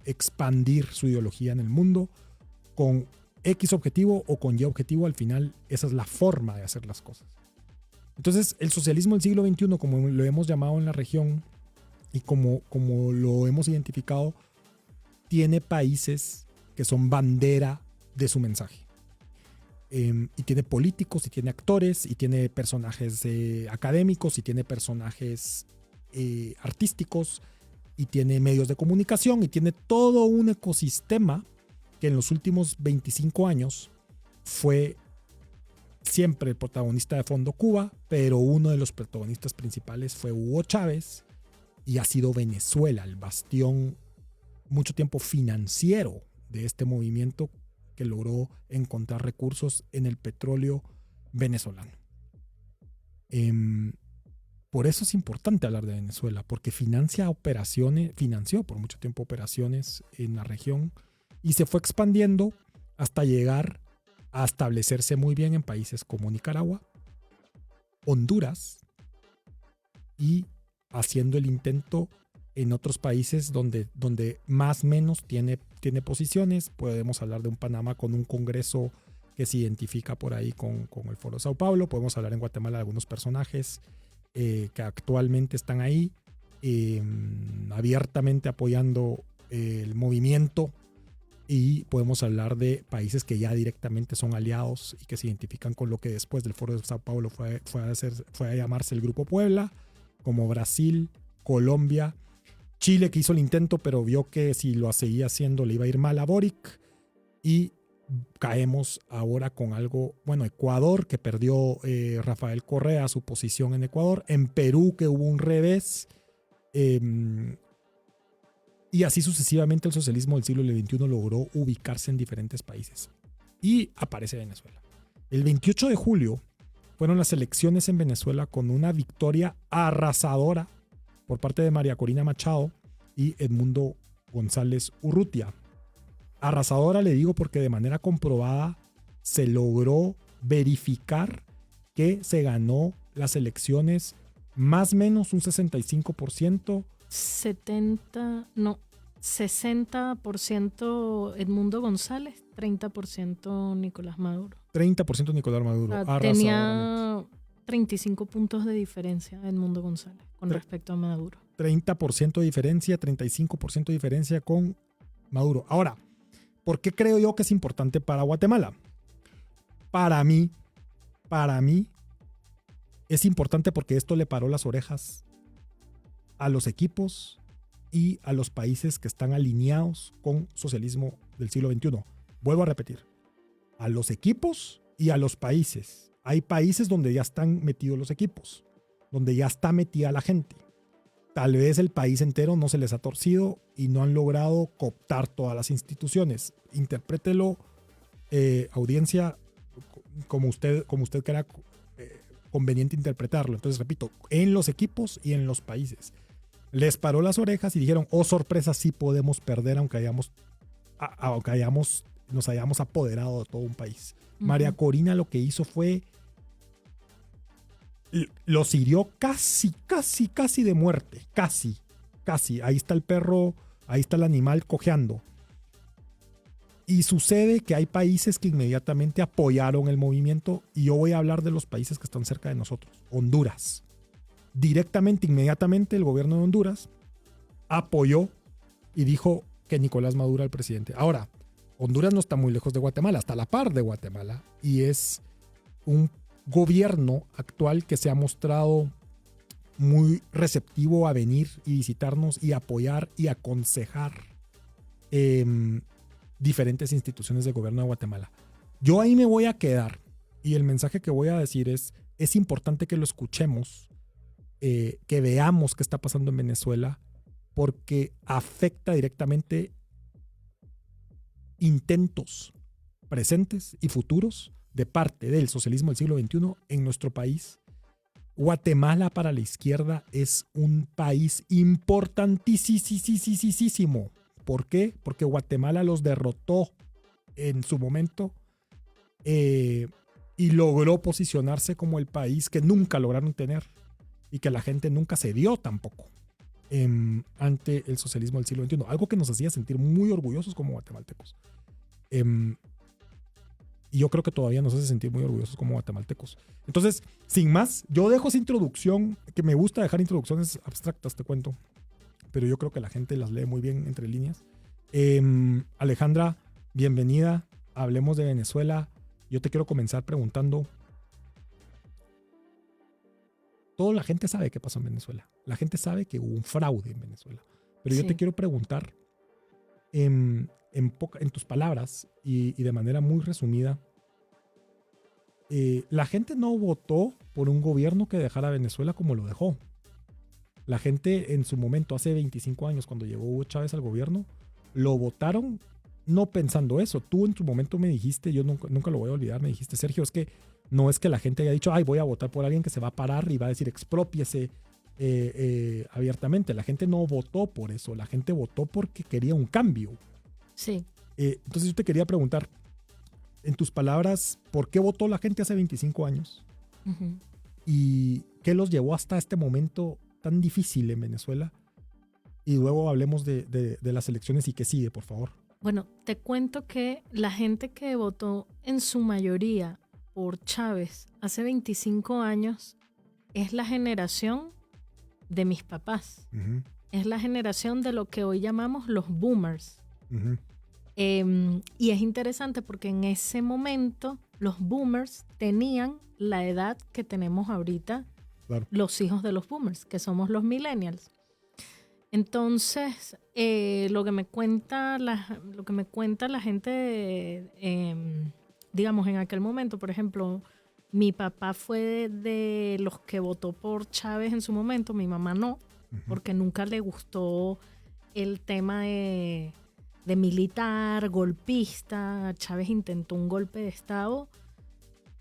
Speaker 4: expandir su ideología en el mundo con X objetivo o con Y objetivo. Al final esa es la forma de hacer las cosas. Entonces el socialismo del siglo XXI, como lo hemos llamado en la región y como lo hemos identificado, tiene países que son bandera de su mensaje, y tiene políticos, y tiene actores, y tiene personajes académicos, y tiene personajes artísticos, y tiene medios de comunicación, y tiene todo un ecosistema que en los últimos 25 años fue siempre el protagonista de fondo Cuba, pero uno de los protagonistas principales fue Hugo Chávez, y ha sido Venezuela el bastión mucho tiempo financiero de este movimiento que logró encontrar recursos en el petróleo venezolano. Por eso es importante hablar de Venezuela, porque financió por mucho tiempo operaciones en la región y se fue expandiendo hasta llegar a establecerse muy bien en países como Nicaragua, Honduras, y haciendo el intento en otros países donde más o menos tiene posiciones. Podemos hablar de un Panamá con un Congreso que se identifica por ahí con el Foro de Sao Paulo. Podemos hablar en Guatemala de algunos personajes que actualmente están ahí, abiertamente apoyando el movimiento. Y podemos hablar de países que ya directamente son aliados y que se identifican con lo que después del Foro de Sao Paulo fue a llamarse el Grupo Puebla, como Brasil, Colombia, Chile, que hizo el intento pero vio que si lo seguía haciendo le iba a ir mal a Boric, y caemos ahora con algo, Ecuador, que perdió Rafael Correa su posición en Ecuador, en Perú, que hubo un revés, y así sucesivamente el socialismo del siglo XXI logró ubicarse en diferentes países. Y aparece Venezuela. El 28 de julio fueron las elecciones en Venezuela con una victoria arrasadora por parte de María Corina Machado y Edmundo González Urrutia. Arrasadora le digo porque de manera comprobada se logró verificar que se ganó las elecciones más o menos un 65%.
Speaker 5: 60% Edmundo González, 30% Nicolás Maduro.
Speaker 4: 30% Nicolás Maduro.
Speaker 5: Tenía 35 puntos de diferencia Edmundo González con respecto a Maduro.
Speaker 4: 30% de diferencia, 35% de diferencia con Maduro. Ahora, ¿por qué creo yo que es importante para Guatemala? Para mí es importante porque esto le paró las orejas a los equipos y a los países que están alineados con socialismo del siglo XXI. Vuelvo a repetir, a los equipos y a los países. Hay países donde ya están metidos los equipos. donde ya está metida la gente. Tal vez el país entero no se les ha torcido y no han logrado cooptar todas las instituciones. Interprételo, audiencia, como usted crea conveniente interpretarlo. Entonces, repito, en los equipos y en los países. Les paró las orejas y dijeron, oh sorpresa, sí podemos perder aunque nos hayamos apoderado de todo un país. María Corina lo que hizo fue, los hirió casi de muerte. Casi. Ahí está el perro, ahí está el animal cojeando. Y sucede que hay países que inmediatamente apoyaron el movimiento, y yo voy a hablar de los países que están cerca de nosotros. Honduras. Directamente, inmediatamente, el gobierno de Honduras apoyó y dijo que Nicolás Maduro era el presidente. Ahora, Honduras no está muy lejos de Guatemala, está a la par de Guatemala, y es un gobierno actual que se ha mostrado muy receptivo a venir y visitarnos y apoyar y aconsejar diferentes instituciones del gobierno de Guatemala. Yo ahí me voy a quedar, y el mensaje que voy a decir es importante que lo escuchemos, que veamos qué está pasando en Venezuela, porque afecta directamente intentos presentes y futuros de parte del socialismo del siglo XXI en nuestro país. Guatemala para la izquierda es un país importantísimo. ¿Por qué? Porque Guatemala los derrotó en su momento y logró posicionarse como el país que nunca lograron tener y que la gente nunca cedió tampoco ante el socialismo del siglo XXI. Algo que nos hacía sentir muy orgullosos como guatemaltecos. Y yo creo que todavía nos hace sentir muy orgullosos como guatemaltecos. Entonces, sin más, yo dejo esa introducción, que me gusta dejar introducciones abstractas, te cuento. Pero yo creo que la gente las lee muy bien entre líneas. Alejandra, bienvenida. Hablemos de Venezuela. Yo te quiero comenzar preguntando. Toda la gente sabe qué pasó en Venezuela. La gente sabe que hubo un fraude en Venezuela. Pero yo te quiero preguntar, en tus palabras y de manera muy resumida, la gente no votó por un gobierno que dejara a Venezuela como lo dejó. La gente en su momento, hace 25 años, cuando llegó Hugo Chávez al gobierno, lo votaron no pensando eso. Tú en tu momento me dijiste, yo nunca lo voy a olvidar, me dijiste, Sergio, es que no es que la gente haya dicho, ay, voy a votar por alguien que se va a parar y va a decir exprópiese abiertamente. La gente no votó por eso, la gente votó porque quería un cambio.
Speaker 5: Sí.
Speaker 4: Entonces yo te quería preguntar, en tus palabras, ¿por qué votó la gente hace 25 años? Uh-huh. ¿Y qué los llevó hasta este momento tan difícil en Venezuela? Y luego hablemos de las elecciones y qué sigue, por favor.
Speaker 5: Bueno, te cuento que la gente que votó en su mayoría por Chávez hace 25 años es la generación de mis papás. Uh-huh. Es la generación de lo que hoy llamamos los boomers. Uh-huh. Y es interesante porque en ese momento los boomers tenían la edad que tenemos ahorita, claro, los hijos de los boomers, que somos los millennials. Entonces, lo que me cuenta la gente, digamos, en aquel momento, por ejemplo, mi papá fue de los que votó por Chávez en su momento, mi mamá no, uh-huh, porque nunca le gustó el tema de militar, golpista. Chávez intentó un golpe de Estado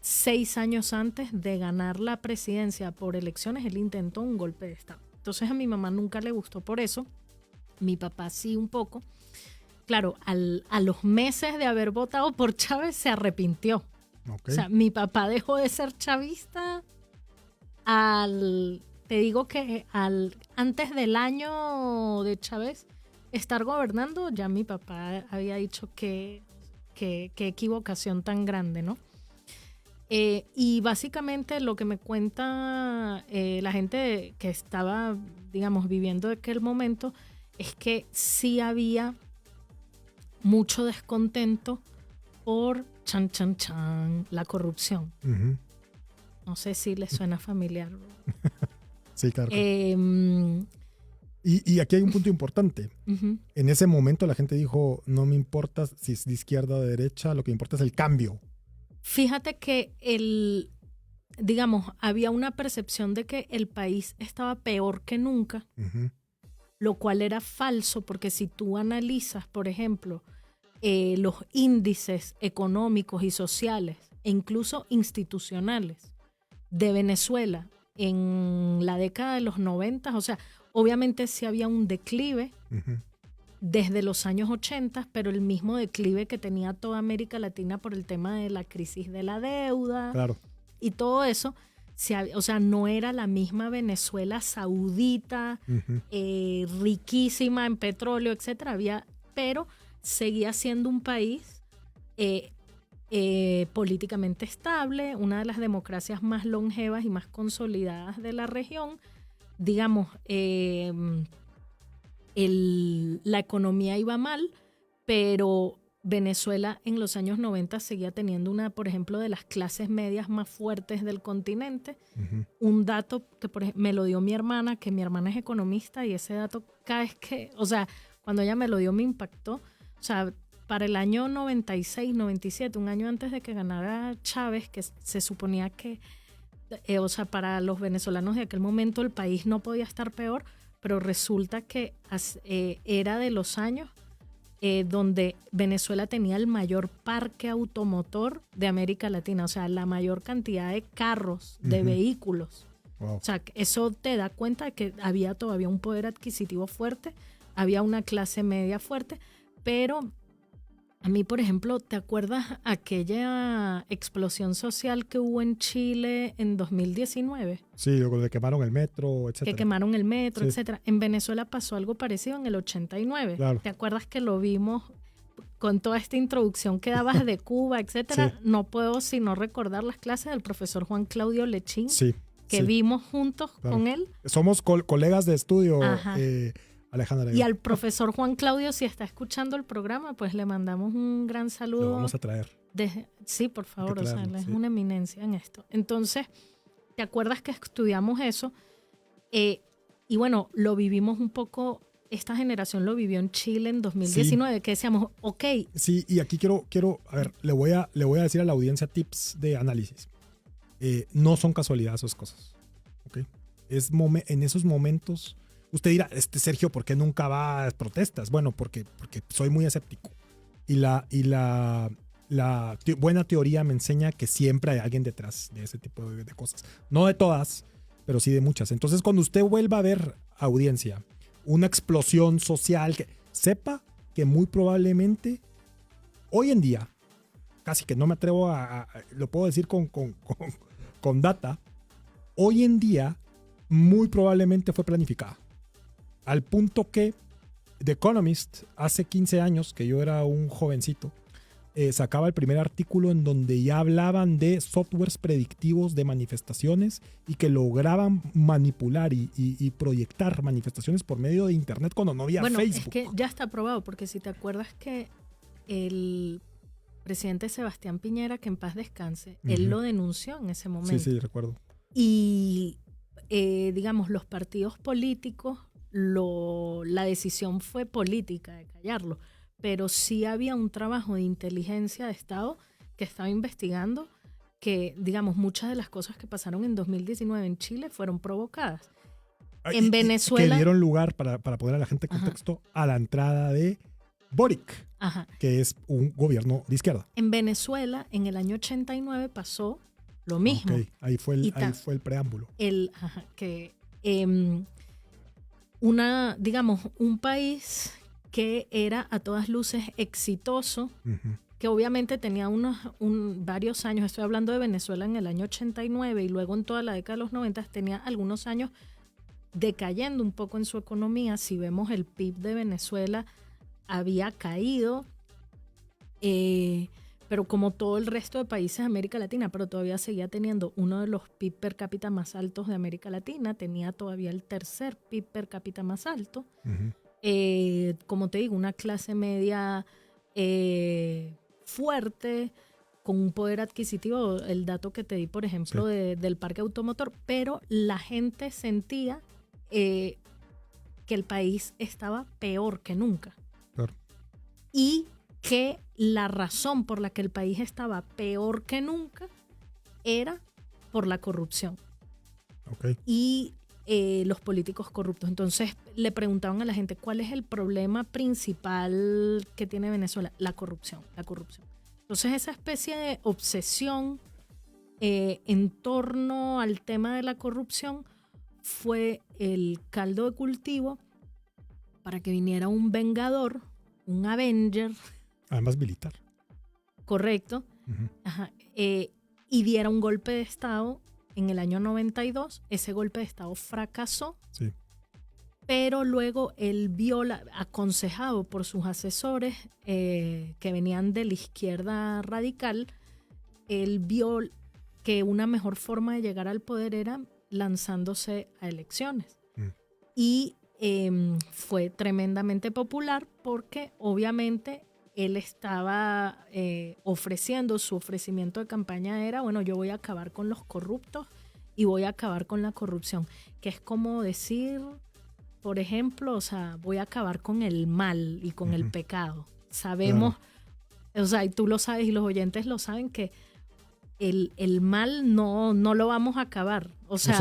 Speaker 5: 6 años antes de ganar la presidencia por elecciones. Él intentó un golpe de Estado. Entonces a mi mamá nunca le gustó por eso. Mi papá sí un poco. Claro, a los meses de haber votado por Chávez se arrepintió. Okay. O sea, mi papá dejó de ser chavista te digo que antes del año de Chávez estar gobernando, ya mi papá había dicho que equivocación tan grande, ¿no? Y básicamente lo que me cuenta la gente que estaba, digamos, viviendo aquel momento es que sí había mucho descontento por la corrupción. Uh-huh. No sé si les suena familiar.
Speaker 4: Sí, claro. Y aquí hay un punto importante. Uh-huh. En ese momento la gente dijo, no me importa si es de izquierda o de derecha, lo que importa es el cambio.
Speaker 5: Fíjate que digamos, había una percepción de que el país estaba peor que nunca, lo cual era falso, porque si tú analizas, por ejemplo, los índices económicos y sociales e incluso institucionales de Venezuela en la década de los 90, o sea, obviamente sí había un declive desde los años 80, pero el mismo declive que tenía toda América Latina por el tema de la crisis de la deuda, claro, y todo eso. O sea, no era la misma Venezuela saudita, riquísima en petróleo, etcétera, pero seguía siendo un país políticamente estable, una de las democracias más longevas y más consolidadas de la región. Digamos, la economía iba mal, pero Venezuela en los años 90 seguía teniendo una, por ejemplo, de las clases medias más fuertes del continente. Un dato que me lo dio mi hermana, que mi hermana es economista, y ese dato cada vez que, o sea, cuando ella me lo dio me impactó. O sea, para el año 96, 97, un año antes de que ganara Chávez, que se suponía que, o sea, para los venezolanos de aquel momento el país no podía estar peor, pero resulta que era de los años donde Venezuela tenía el mayor parque automotor de América Latina, o sea, la mayor cantidad de carros, de vehículos. Wow. O sea, eso te da cuenta de que había todavía un poder adquisitivo fuerte, había una clase media fuerte, pero a mí, por ejemplo, ¿te acuerdas aquella explosión social que hubo en Chile en 2019?
Speaker 4: Sí, donde quemaron el metro, etcétera.
Speaker 5: Que quemaron el metro, etcétera. En Venezuela pasó algo parecido en el 89. Claro. ¿Te acuerdas que lo vimos con toda esta introducción que dabas de Cuba, etcétera? Sí. No puedo sino recordar las clases del profesor Juan Claudio Lechín, que vimos juntos con él.
Speaker 4: Somos colegas de estudio, Alejandra.
Speaker 5: Y al profesor Juan Claudio, si está escuchando el programa, pues le mandamos un gran saludo.
Speaker 4: Lo vamos a traer.
Speaker 5: Sí, por favor, o sea, él es una eminencia en esto. Entonces, ¿te acuerdas que estudiamos eso? Y bueno, lo vivimos un poco, esta generación lo vivió en Chile en 2019, que decíamos, ok.
Speaker 4: Sí, y aquí quiero, a ver, le voy a decir a la audiencia tips de análisis. No son casualidad esas cosas, ¿ok? En esos momentos. Usted dirá, Sergio, ¿por qué nunca va a protestas? Bueno, porque soy muy escéptico. Y la buena teoría me enseña que siempre hay alguien detrás de ese tipo de cosas. No de todas, pero sí de muchas. Entonces, cuando usted vuelva a ver, audiencia, una explosión social, sepa que muy probablemente hoy en día, casi que no me atrevo lo puedo decir con data, hoy en día muy probablemente fue planificada. Al punto que The Economist, hace 15 años, que yo era un jovencito, sacaba el primer artículo en donde ya hablaban de softwares predictivos de manifestaciones y que lograban manipular y proyectar manifestaciones por medio de internet cuando no había Facebook.
Speaker 5: Es que ya está probado, porque si te acuerdas que el presidente Sebastián Piñera, que en paz descanse, él lo denunció en ese momento.
Speaker 4: Sí, recuerdo.
Speaker 5: Y digamos, los partidos políticos, la decisión fue política de callarlo, pero sí había un trabajo de inteligencia de Estado que estaba investigando que, digamos, muchas de las cosas que pasaron en 2019 en Chile fueron provocadas. En Venezuela...
Speaker 4: Que dieron lugar, para poner a la gente en contexto, a la entrada de Boric, que es un gobierno de izquierda.
Speaker 5: En Venezuela, en el año 89 pasó lo mismo.
Speaker 4: Okay. Ahí fue el preámbulo.
Speaker 5: Digamos, un país que era a todas luces exitoso, que obviamente tenía varios años, estoy hablando de Venezuela en el año 89 y luego en toda la década de los 90 tenía algunos años decayendo un poco en su economía. Si vemos el PIB de Venezuela había caído, pero como todo el resto de países de América Latina, pero todavía seguía teniendo uno de los PIB per cápita más altos de América Latina, tenía todavía el tercer PIB per cápita más alto. Como te digo, una clase media fuerte, con un poder adquisitivo, el dato que te di, por ejemplo, del parque automotor, pero la gente sentía que el país estaba peor que nunca.
Speaker 4: Claro.
Speaker 5: Y que la razón por la que el país estaba peor que nunca era por la corrupción.
Speaker 4: Okay.
Speaker 5: Y los políticos corruptos. Entonces le preguntaban a la gente, ¿cuál es el problema principal que tiene Venezuela? La corrupción. Entonces esa especie de obsesión en torno al tema de la corrupción fue el caldo de cultivo para que viniera un vengador, un Avenger.
Speaker 4: Además militar.
Speaker 5: Correcto. Ajá, y diera un golpe de Estado en el año 92. Ese golpe de Estado fracasó.
Speaker 4: Sí.
Speaker 5: Pero luego él vio, aconsejado por sus asesores que venían de la izquierda radical, él vio que una mejor forma de llegar al poder era lanzándose a elecciones. Y fue tremendamente popular porque obviamente él estaba ofreciendo, su ofrecimiento de campaña era, bueno, yo voy a acabar con los corruptos y voy a acabar con la corrupción, que es como decir, por ejemplo, o sea, voy a acabar con el mal y con el pecado. Sabemos, o sea, y tú lo sabes y los oyentes lo saben, que el mal no lo vamos a acabar. O sea,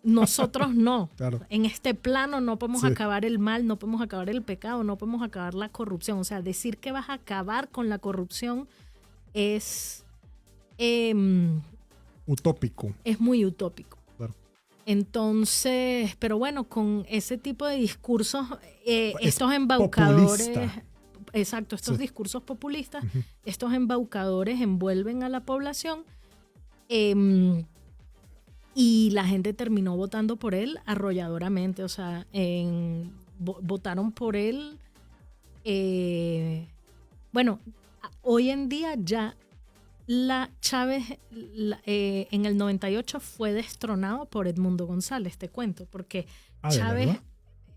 Speaker 5: nosotros no.
Speaker 4: Claro.
Speaker 5: En este plano no podemos acabar el mal, no podemos acabar el pecado, no podemos acabar la corrupción. O sea, decir que vas a acabar con la corrupción es
Speaker 4: utópico.
Speaker 5: Es muy utópico.
Speaker 4: Claro.
Speaker 5: Entonces, pero bueno, con ese tipo de discursos, estos embaucadores...
Speaker 4: Populista.
Speaker 5: Exacto, estos discursos populistas, estos embaucadores envuelven a la población y la gente terminó votando por él arrolladoramente. O sea, votaron por él. Bueno, hoy en día ya Chávez en el 98 fue destronado por Edmundo González, te cuento, porque Chávez,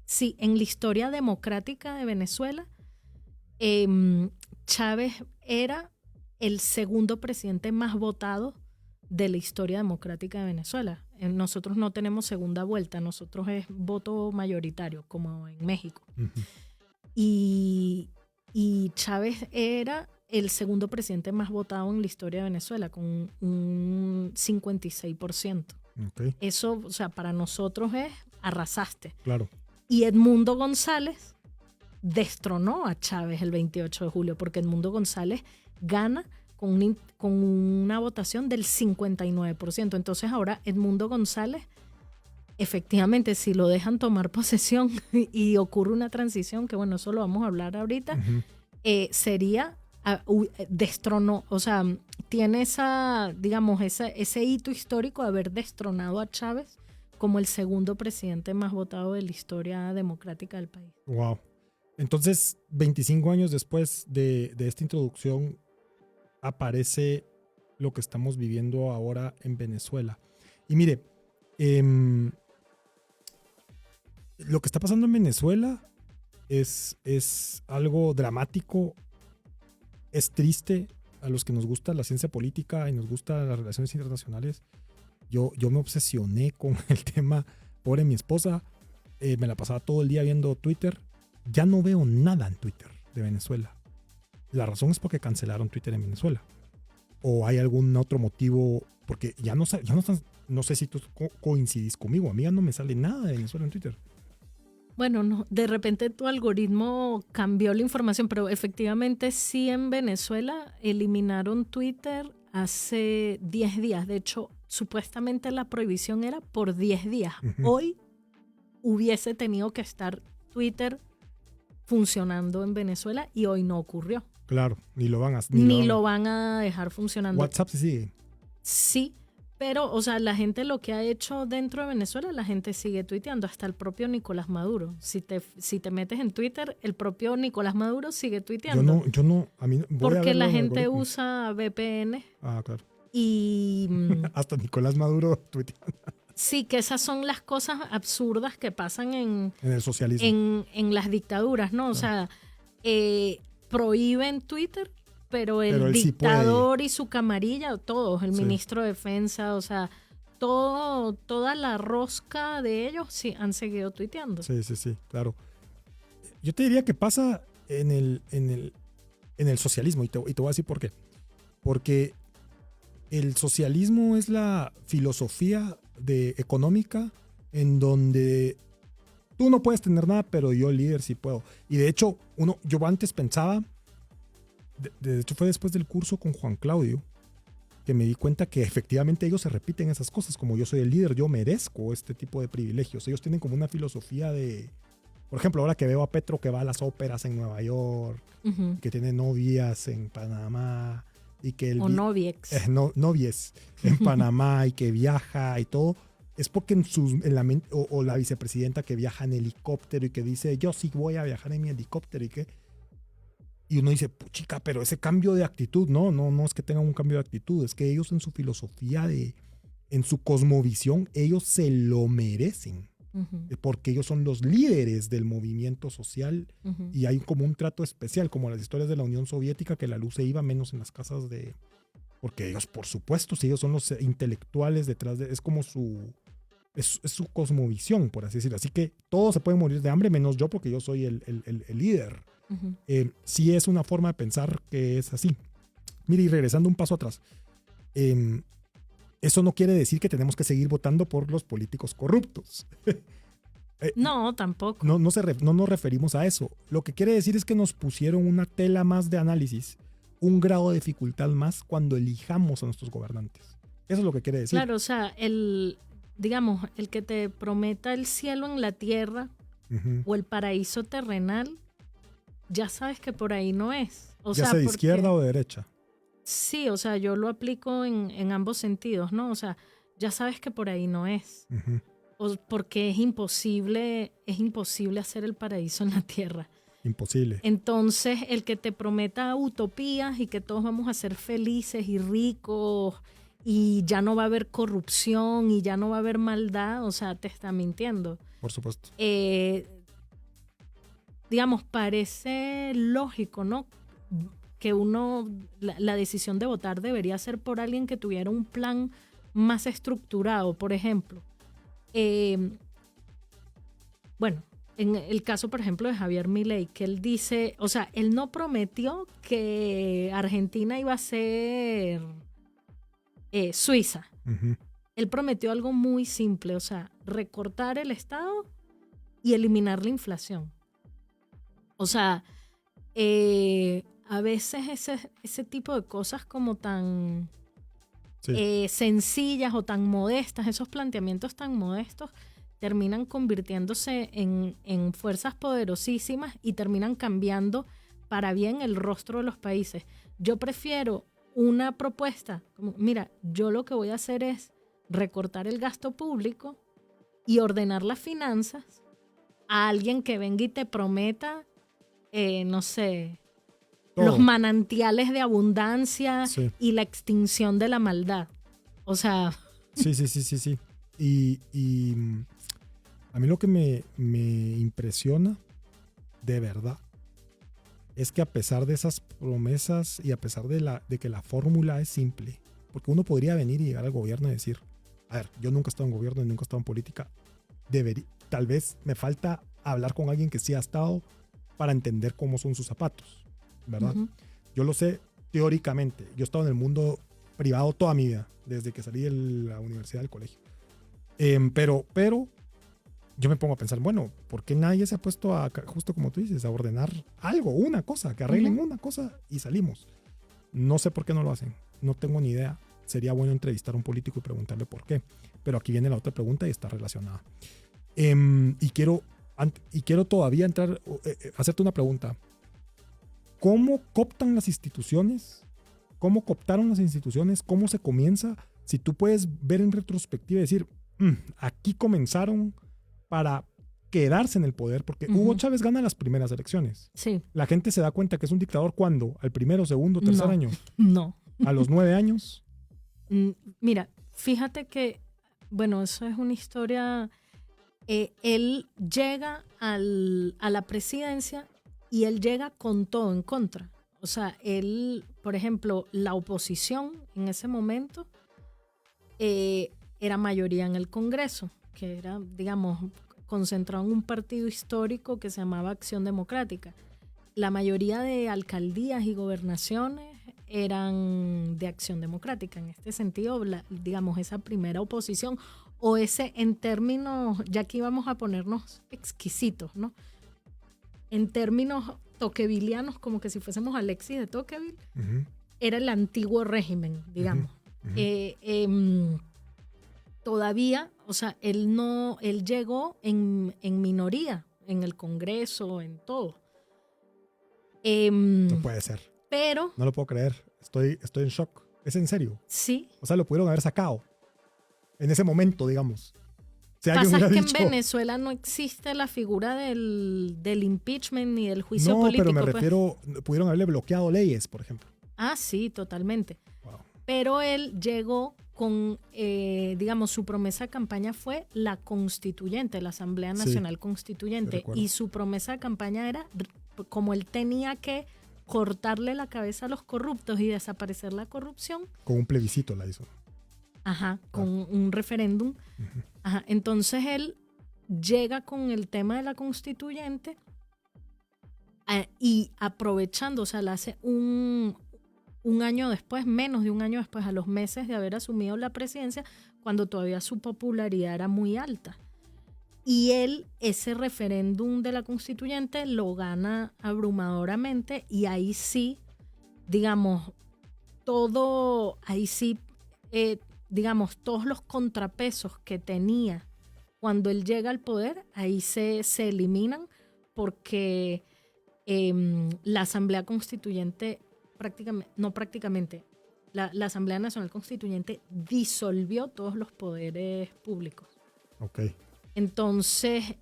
Speaker 5: sí, en la historia democrática de Venezuela, Chávez era el segundo presidente más votado de la historia democrática de Venezuela. Nosotros no tenemos segunda vuelta, nosotros es voto mayoritario, como en México. Y Chávez era el segundo presidente más votado en la historia de Venezuela, con un 56%.
Speaker 4: Okay.
Speaker 5: Eso, o sea, para nosotros es arrasaste.
Speaker 4: Claro.
Speaker 5: Y Edmundo González destronó a Chávez el 28 de julio, porque Edmundo González gana con una votación del 59%. Entonces ahora Edmundo González, efectivamente, si lo dejan tomar posesión y ocurre una transición, que bueno, eso lo vamos a hablar ahorita, sería, destronó, o sea, tiene ese hito histórico de haber destronado a Chávez como el segundo presidente más votado de la historia democrática del país.
Speaker 4: Wow. Entonces, 25 años después de esta introducción, aparece lo que estamos viviendo ahora en Venezuela. Y mire, lo que está pasando en Venezuela es algo dramático, es triste a los que nos gusta la ciencia política y nos gustan las relaciones internacionales. Yo me obsesioné con el tema. Pobre mi esposa, me la pasaba todo el día viendo Twitter. Ya no veo nada en Twitter de Venezuela. La razón es porque cancelaron Twitter en Venezuela. ¿O hay algún otro motivo? Porque ya no sé si tú coincidís conmigo. A mí ya no me sale nada de Venezuela en Twitter.
Speaker 5: Bueno, no, de repente tu algoritmo cambió la información, pero efectivamente sí, en Venezuela eliminaron Twitter hace 10 días. De hecho, supuestamente la prohibición era por 10 días. Hoy hubiese tenido que estar Twitter funcionando en Venezuela y hoy no ocurrió.
Speaker 4: Claro, ni lo van a
Speaker 5: dejar funcionando.
Speaker 4: WhatsApp sí sigue.
Speaker 5: Sí, pero, o sea, la gente lo que ha hecho dentro de Venezuela, la gente sigue tuiteando, hasta el propio Nicolás Maduro. Si te metes en Twitter, el propio Nicolás Maduro sigue tuiteando.
Speaker 4: Yo no, a mí
Speaker 5: porque la gente usa VPN.
Speaker 4: Ah, claro.
Speaker 5: Y
Speaker 4: hasta Nicolás Maduro tuiteando.
Speaker 5: Sí, que esas son las cosas absurdas que pasan en
Speaker 4: el socialismo.
Speaker 5: En las dictaduras, ¿no? O sea, prohíben Twitter, pero el dictador y su camarilla, todos, el ministro de Defensa, o sea, toda la rosca de ellos sí han seguido tuiteando.
Speaker 4: Sí, claro. Yo te diría que pasa en el socialismo, y te voy a decir por qué. Porque el socialismo es la filosofía económica en donde tú no puedes tener nada, pero yo líder sí puedo. Y de hecho, yo antes pensaba, de hecho fue después del curso con Juan Claudio, que me di cuenta que efectivamente ellos se repiten esas cosas, como yo soy el líder, yo merezco este tipo de privilegios. Ellos tienen como una filosofía de, por ejemplo, ahora que veo a Petro que va a las óperas en Nueva York, que tiene novias en Panamá, y que
Speaker 5: noviex.
Speaker 4: Novies en Panamá y que viaja y todo, es porque en la mente, o la vicepresidenta que viaja en helicóptero y que dice, yo sí voy a viajar en mi helicóptero y uno dice, puchica, pero ese cambio de actitud, no es que tengan un cambio de actitud, es que ellos en su filosofía, en su cosmovisión, ellos se lo merecen. Porque ellos son los líderes del movimiento social y hay como un trato especial, como las historias de la Unión Soviética, que la luz se iba menos en las casas porque ellos, por supuesto, si ellos son los intelectuales detrás es como es su cosmovisión, por así decirlo. Así que todos se pueden morir de hambre, menos yo, porque yo soy el líder. Sí es una forma de pensar que es así. Mire, y regresando un paso atrás, eso no quiere decir que tenemos que seguir votando por los políticos corruptos.
Speaker 5: No, tampoco.
Speaker 4: No nos referimos a eso. Lo que quiere decir es que nos pusieron una tela más de análisis, un grado de dificultad más cuando elijamos a nuestros gobernantes. Eso es lo que quiere decir.
Speaker 5: Claro, o sea, el que te prometa el cielo en la tierra o el paraíso terrenal, ya sabes que por ahí no es.
Speaker 4: Ya sea de izquierda o de derecha.
Speaker 5: Sí, o sea, yo lo aplico en ambos sentidos, ¿no? O sea, ya sabes que por ahí no es. Porque es imposible hacer el paraíso en la tierra.
Speaker 4: Imposible.
Speaker 5: Entonces, el que te prometa utopías y que todos vamos a ser felices y ricos y ya no va a haber corrupción y ya no va a haber maldad, o sea, te está mintiendo.
Speaker 4: Por supuesto.
Speaker 5: Digamos, parece lógico, ¿no? Que la decisión de votar debería ser por alguien que tuviera un plan más estructurado, por ejemplo. Bueno, en el caso, por ejemplo, de Javier Milei, que él dice, o sea, él no prometió que Argentina iba a ser Suiza. Él prometió algo muy simple, o sea, recortar el Estado y eliminar la inflación. O sea, a veces ese tipo de cosas como tan sencillas o tan modestas, esos planteamientos tan modestos, terminan convirtiéndose en fuerzas poderosísimas y terminan cambiando para bien el rostro de los países. Yo prefiero una propuesta como, mira, yo lo que voy a hacer es recortar el gasto público y ordenar las finanzas, a alguien que venga y te prometa, no sé, todo. Los manantiales de abundancia y la extinción de la maldad. O sea...
Speaker 4: Sí. Y a mí lo que me impresiona, de verdad, es que a pesar de esas promesas y a pesar de que la fórmula es simple, porque uno podría venir y llegar al gobierno y decir, a ver, yo nunca he estado en gobierno y nunca he estado en política, tal vez me falta hablar con alguien que sí ha estado para entender cómo son sus zapatos, ¿verdad? Yo lo sé teóricamente, yo he estado en el mundo privado toda mi vida, desde que salí de la universidad, del colegio. Pero yo me pongo a pensar, bueno, ¿por qué nadie se ha puesto justo como tú dices, a ordenar algo, una cosa, que arreglen una cosa y salimos? No sé por qué no lo hacen, no tengo ni idea. Sería bueno entrevistar a un político y preguntarle por qué. Pero aquí viene la otra pregunta y está relacionada. Y quiero todavía hacerte una pregunta. ¿Cómo cooptan las instituciones? ¿Cómo cooptaron las instituciones? ¿Cómo se comienza? Si tú puedes ver en retrospectiva y decir, aquí comenzaron para quedarse en el poder, porque Hugo Chávez gana las primeras elecciones.
Speaker 5: Sí.
Speaker 4: La gente se da cuenta que es un dictador ¿cuándo? ¿Al primero, segundo, tercer año?
Speaker 5: No.
Speaker 4: ¿A los 9 años?
Speaker 5: Mira, fíjate que, bueno, eso es una historia. Él llega a la presidencia y él llega con todo en contra. O sea, él, por ejemplo, la oposición en ese momento era mayoría en el Congreso, que era, digamos, concentrado en un partido histórico que se llamaba Acción Democrática. La mayoría de alcaldías y gobernaciones eran de Acción Democrática. En este sentido, digamos, esa primera oposición, o ese, en términos, ya aquí vamos a ponernos exquisitos, ¿no? En términos toquevilianos, como que si fuésemos Alexis de Tocqueville, era el antiguo régimen, digamos. Todavía, o sea, él llegó en minoría, en el Congreso, en todo.
Speaker 4: No puede ser.
Speaker 5: Pero...
Speaker 4: No lo puedo creer. Estoy en shock. ¿Es en serio?
Speaker 5: Sí.
Speaker 4: O sea, lo pudieron haber sacado. En ese momento, digamos. Si
Speaker 5: pasa que en Venezuela no existe la figura del impeachment ni del juicio político.
Speaker 4: No, pero me refiero, pudieron haberle bloqueado leyes, por ejemplo.
Speaker 5: Ah, sí, totalmente.
Speaker 4: Wow.
Speaker 5: Pero él llegó con, digamos, su promesa de campaña fue la constituyente, la Asamblea Nacional Constituyente. Y su promesa de campaña era, como él tenía que cortarle la cabeza a los corruptos y desaparecer la corrupción.
Speaker 4: Con un plebiscito la hizo.
Speaker 5: Ajá, con un referéndum. Ajá, entonces él llega con el tema de la constituyente y aprovechando, o sea, la hace un año después, menos de un año después, a los meses de haber asumido la presidencia, cuando todavía su popularidad era muy alta. Y él, ese referéndum de la constituyente lo gana abrumadoramente y ahí sí, digamos, digamos, todos los contrapesos que tenía cuando él llega al poder, ahí se eliminan porque la Asamblea Constituyente la Asamblea Nacional Constituyente disolvió todos los poderes públicos.
Speaker 4: Ok.
Speaker 5: Entonces,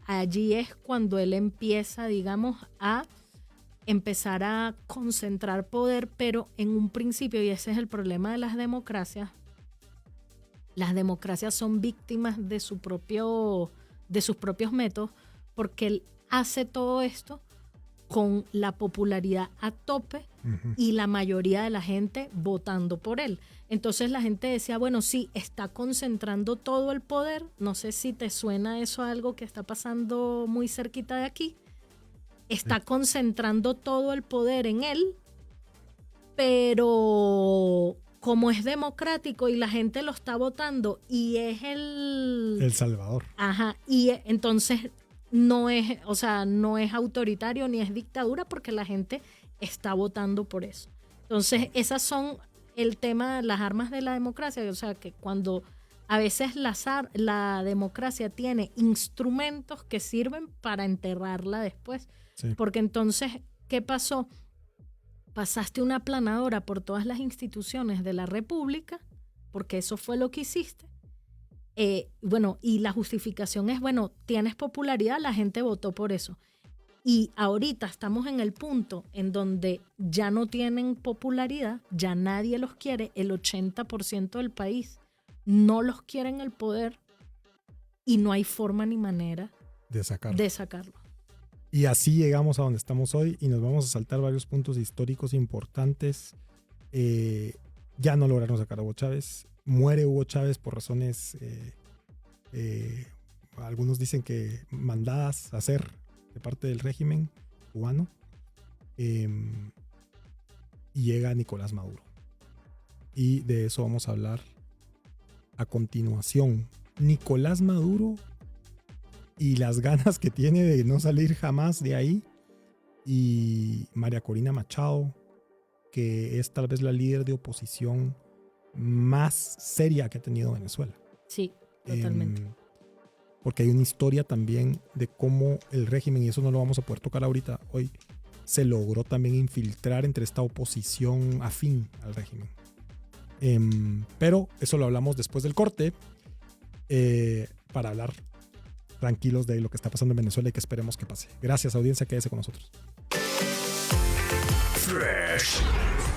Speaker 5: allí es cuando él empieza, digamos, a empezar a concentrar poder, pero en un principio, y ese es el problema de las democracias son víctimas de sus propios métodos, porque él hace todo esto con la popularidad a tope y la mayoría de la gente votando por él. Entonces la gente decía, bueno, sí, está concentrando todo el poder. No sé si te suena eso a algo que está pasando muy cerquita de aquí. Está concentrando todo el poder en él, pero como es democrático y la gente lo está votando y es El
Speaker 4: Salvador.
Speaker 5: Ajá, y entonces no es autoritario ni es dictadura porque la gente está votando por eso. Entonces, esas son el tema de las armas de la democracia. O sea, que cuando a veces la democracia tiene instrumentos que sirven para enterrarla después. Sí. Porque entonces, ¿qué pasó? Pasaste una aplanadora por todas las instituciones de la República, porque eso fue lo que hiciste. Y la justificación es, tienes popularidad, la gente votó por eso. Y ahorita estamos en el punto en donde ya no tienen popularidad, ya nadie los quiere, el 80% del país no los quiere en el poder y no hay forma ni manera de sacarlo.
Speaker 4: Y así llegamos a donde estamos hoy y nos vamos a saltar varios puntos históricos importantes. Ya no lograron sacar a Hugo Chávez. Muere Hugo Chávez por razones, algunos dicen que mandadas a hacer de parte del régimen cubano. Y llega Nicolás Maduro. Y de eso vamos a hablar a continuación. Nicolás Maduro y las ganas que tiene de no salir jamás de ahí. Y María Corina Machado, que es tal vez la líder de oposición más seria que ha tenido Venezuela.
Speaker 5: Sí, totalmente.
Speaker 4: Porque hay una historia también de cómo el régimen, y eso no lo vamos a poder tocar ahorita hoy, se logró también infiltrar entre esta oposición afín al régimen. Pero eso lo hablamos después del corte, para hablar tranquilos de lo que está pasando en Venezuela y que esperemos que pase. Gracias, audiencia, quédese con nosotros.
Speaker 12: Fresh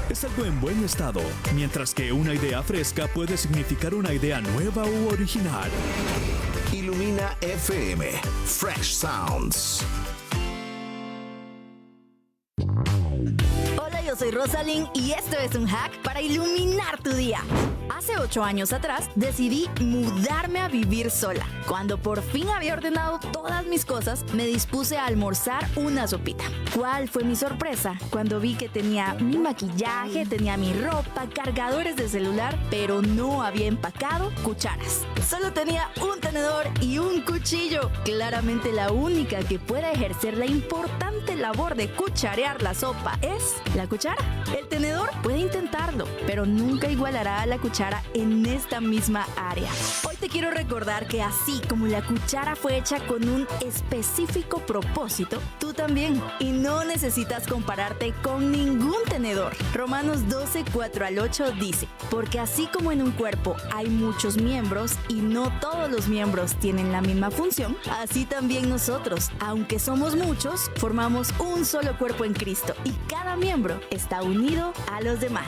Speaker 12: es algo en buen estado, mientras que una idea fresca puede significar una idea nueva u original.
Speaker 2: Ilumina FM, Fresh Sounds.
Speaker 13: Hola, yo soy Rosalind y esto es un hack para iluminar tu día. Hace 8 años atrás decidí mudarme a vivir sola. Cuando por fin había ordenado todas mis cosas, me dispuse a almorzar una sopita. ¿Cuál fue mi sorpresa? Cuando vi que tenía mi maquillaje, tenía mi ropa, cargadores de celular, pero no había empacado cucharas. Solo tenía un tenedor y un cuchillo. Claramente la única que puede ejercer la importante labor de cucharear la sopa es la cuchara. El tenedor puede intentarlo, pero nunca igualará a la cuchara en esta misma área. Hoy te quiero recordar que así como la cuchara fue hecha con un específico propósito, tú también. Y no necesitas compararte con ningún tenedor. Romanos 12, 4 al 8 dice: porque así como en un cuerpo hay muchos miembros y no todos los miembros tienen la misma función, así también nosotros, aunque somos muchos, formamos un solo cuerpo en Cristo y cada miembro está unido a los demás.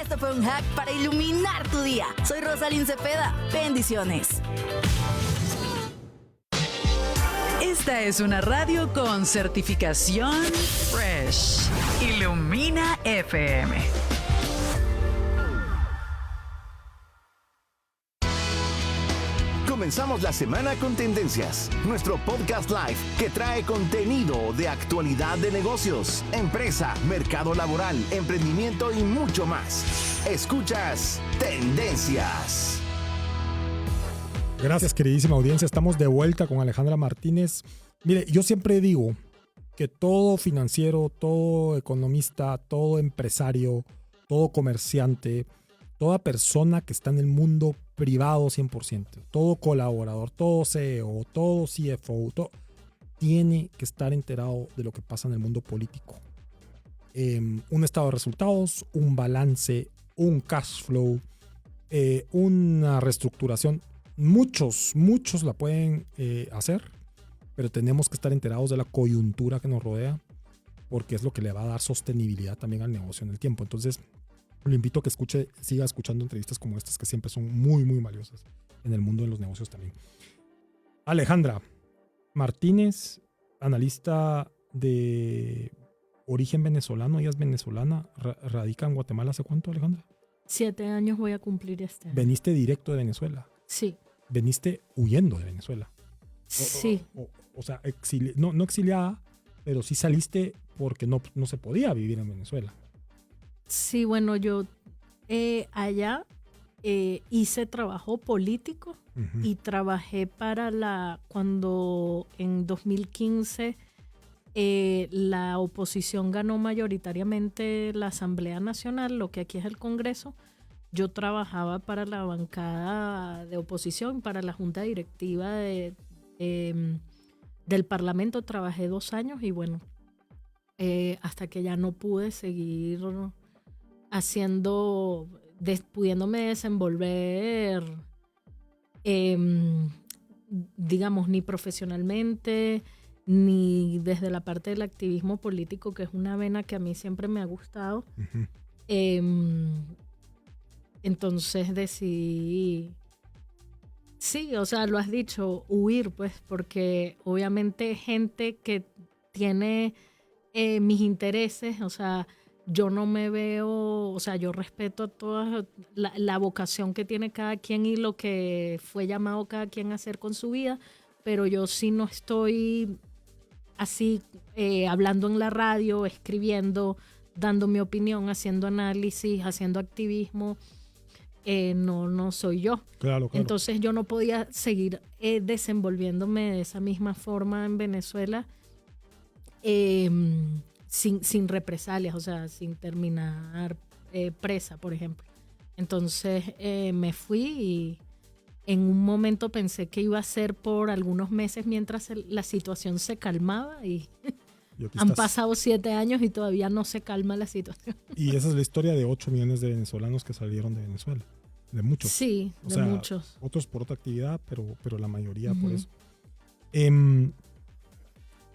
Speaker 13: Esto fue un hack para iluminar tu día. Soy Rosalind Cepeda. Bendiciones.
Speaker 3: Esta es una radio con certificación Fresh. Ilumina FM.
Speaker 2: Comenzamos la semana con Tendencias, nuestro podcast live que trae contenido de actualidad de negocios, empresa, mercado laboral, emprendimiento y mucho más. Escuchas Tendencias.
Speaker 4: Gracias, queridísima audiencia. Estamos de vuelta con Alejandra Martínez. Mire, yo siempre digo que todo financiero, todo economista, todo empresario, todo comerciante, toda persona que está en el mundo privado 100%, todo colaborador, todo CEO, todo CFO, tiene que estar enterado de lo que pasa en el mundo político. Un estado de resultados, un balance, un cash flow, una reestructuración. Muchos la pueden hacer, pero tenemos que estar enterados de la coyuntura que nos rodea, porque es lo que le va a dar sostenibilidad también al negocio en el tiempo. Entonces, lo invito a que siga escuchando entrevistas como estas, que siempre son muy, muy valiosas en el mundo de los negocios también. Alejandra Martínez, analista de origen venezolano. Ella es venezolana, radica en Guatemala. ¿Hace cuánto, Alejandra?
Speaker 5: 7 años voy a cumplir este año.
Speaker 4: ¿Veniste directo de Venezuela?
Speaker 5: Sí.
Speaker 4: ¿Veniste huyendo de Venezuela?
Speaker 5: Sí.
Speaker 4: O sea, no exiliada, pero sí saliste porque no se podía vivir en Venezuela.
Speaker 5: Sí, bueno, yo allá hice trabajo político y trabajé cuando en 2015 la oposición ganó mayoritariamente la Asamblea Nacional, lo que aquí es el Congreso. Yo trabajaba para la bancada de oposición, para la junta directiva del Parlamento. Trabajé 2 años y bueno, hasta que ya no pude seguir pudiéndome desenvolver, digamos, ni profesionalmente, ni desde la parte del activismo político, que es una vena que a mí siempre me ha gustado. Entonces decidí, sí, o sea, lo has dicho, huir, pues, porque obviamente gente que tiene mis intereses, o sea, yo no me veo, o sea, yo respeto toda la vocación que tiene cada quien y lo que fue llamado cada quien a hacer con su vida, pero yo sí no estoy así hablando en la radio, escribiendo, dando mi opinión, haciendo análisis, haciendo activismo. No soy yo. Claro. Entonces yo no podía seguir desenvolviéndome de esa misma forma en Venezuela sin represalias, o sea, sin terminar presa, por ejemplo. Entonces me fui y en un momento pensé que iba a ser por algunos meses mientras la situación se calmaba y han pasado 7 años y todavía no se calma la situación.
Speaker 4: Y esa es la historia de 8 millones de venezolanos que salieron de Venezuela. De muchos.
Speaker 5: Sí, de muchos.
Speaker 4: Otros por otra actividad, pero la mayoría por eso.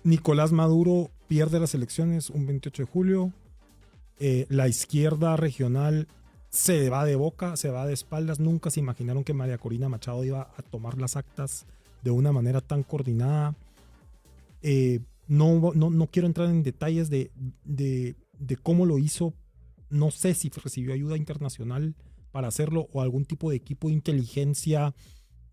Speaker 4: Nicolás Maduro pierde las elecciones un 28 de julio. La izquierda regional se va de boca, se va de espaldas. Nunca se imaginaron que María Corina Machado iba a tomar las actas de una manera tan coordinada. No quiero entrar en detalles de cómo lo hizo, no sé si recibió ayuda internacional para hacerlo o algún tipo de equipo de inteligencia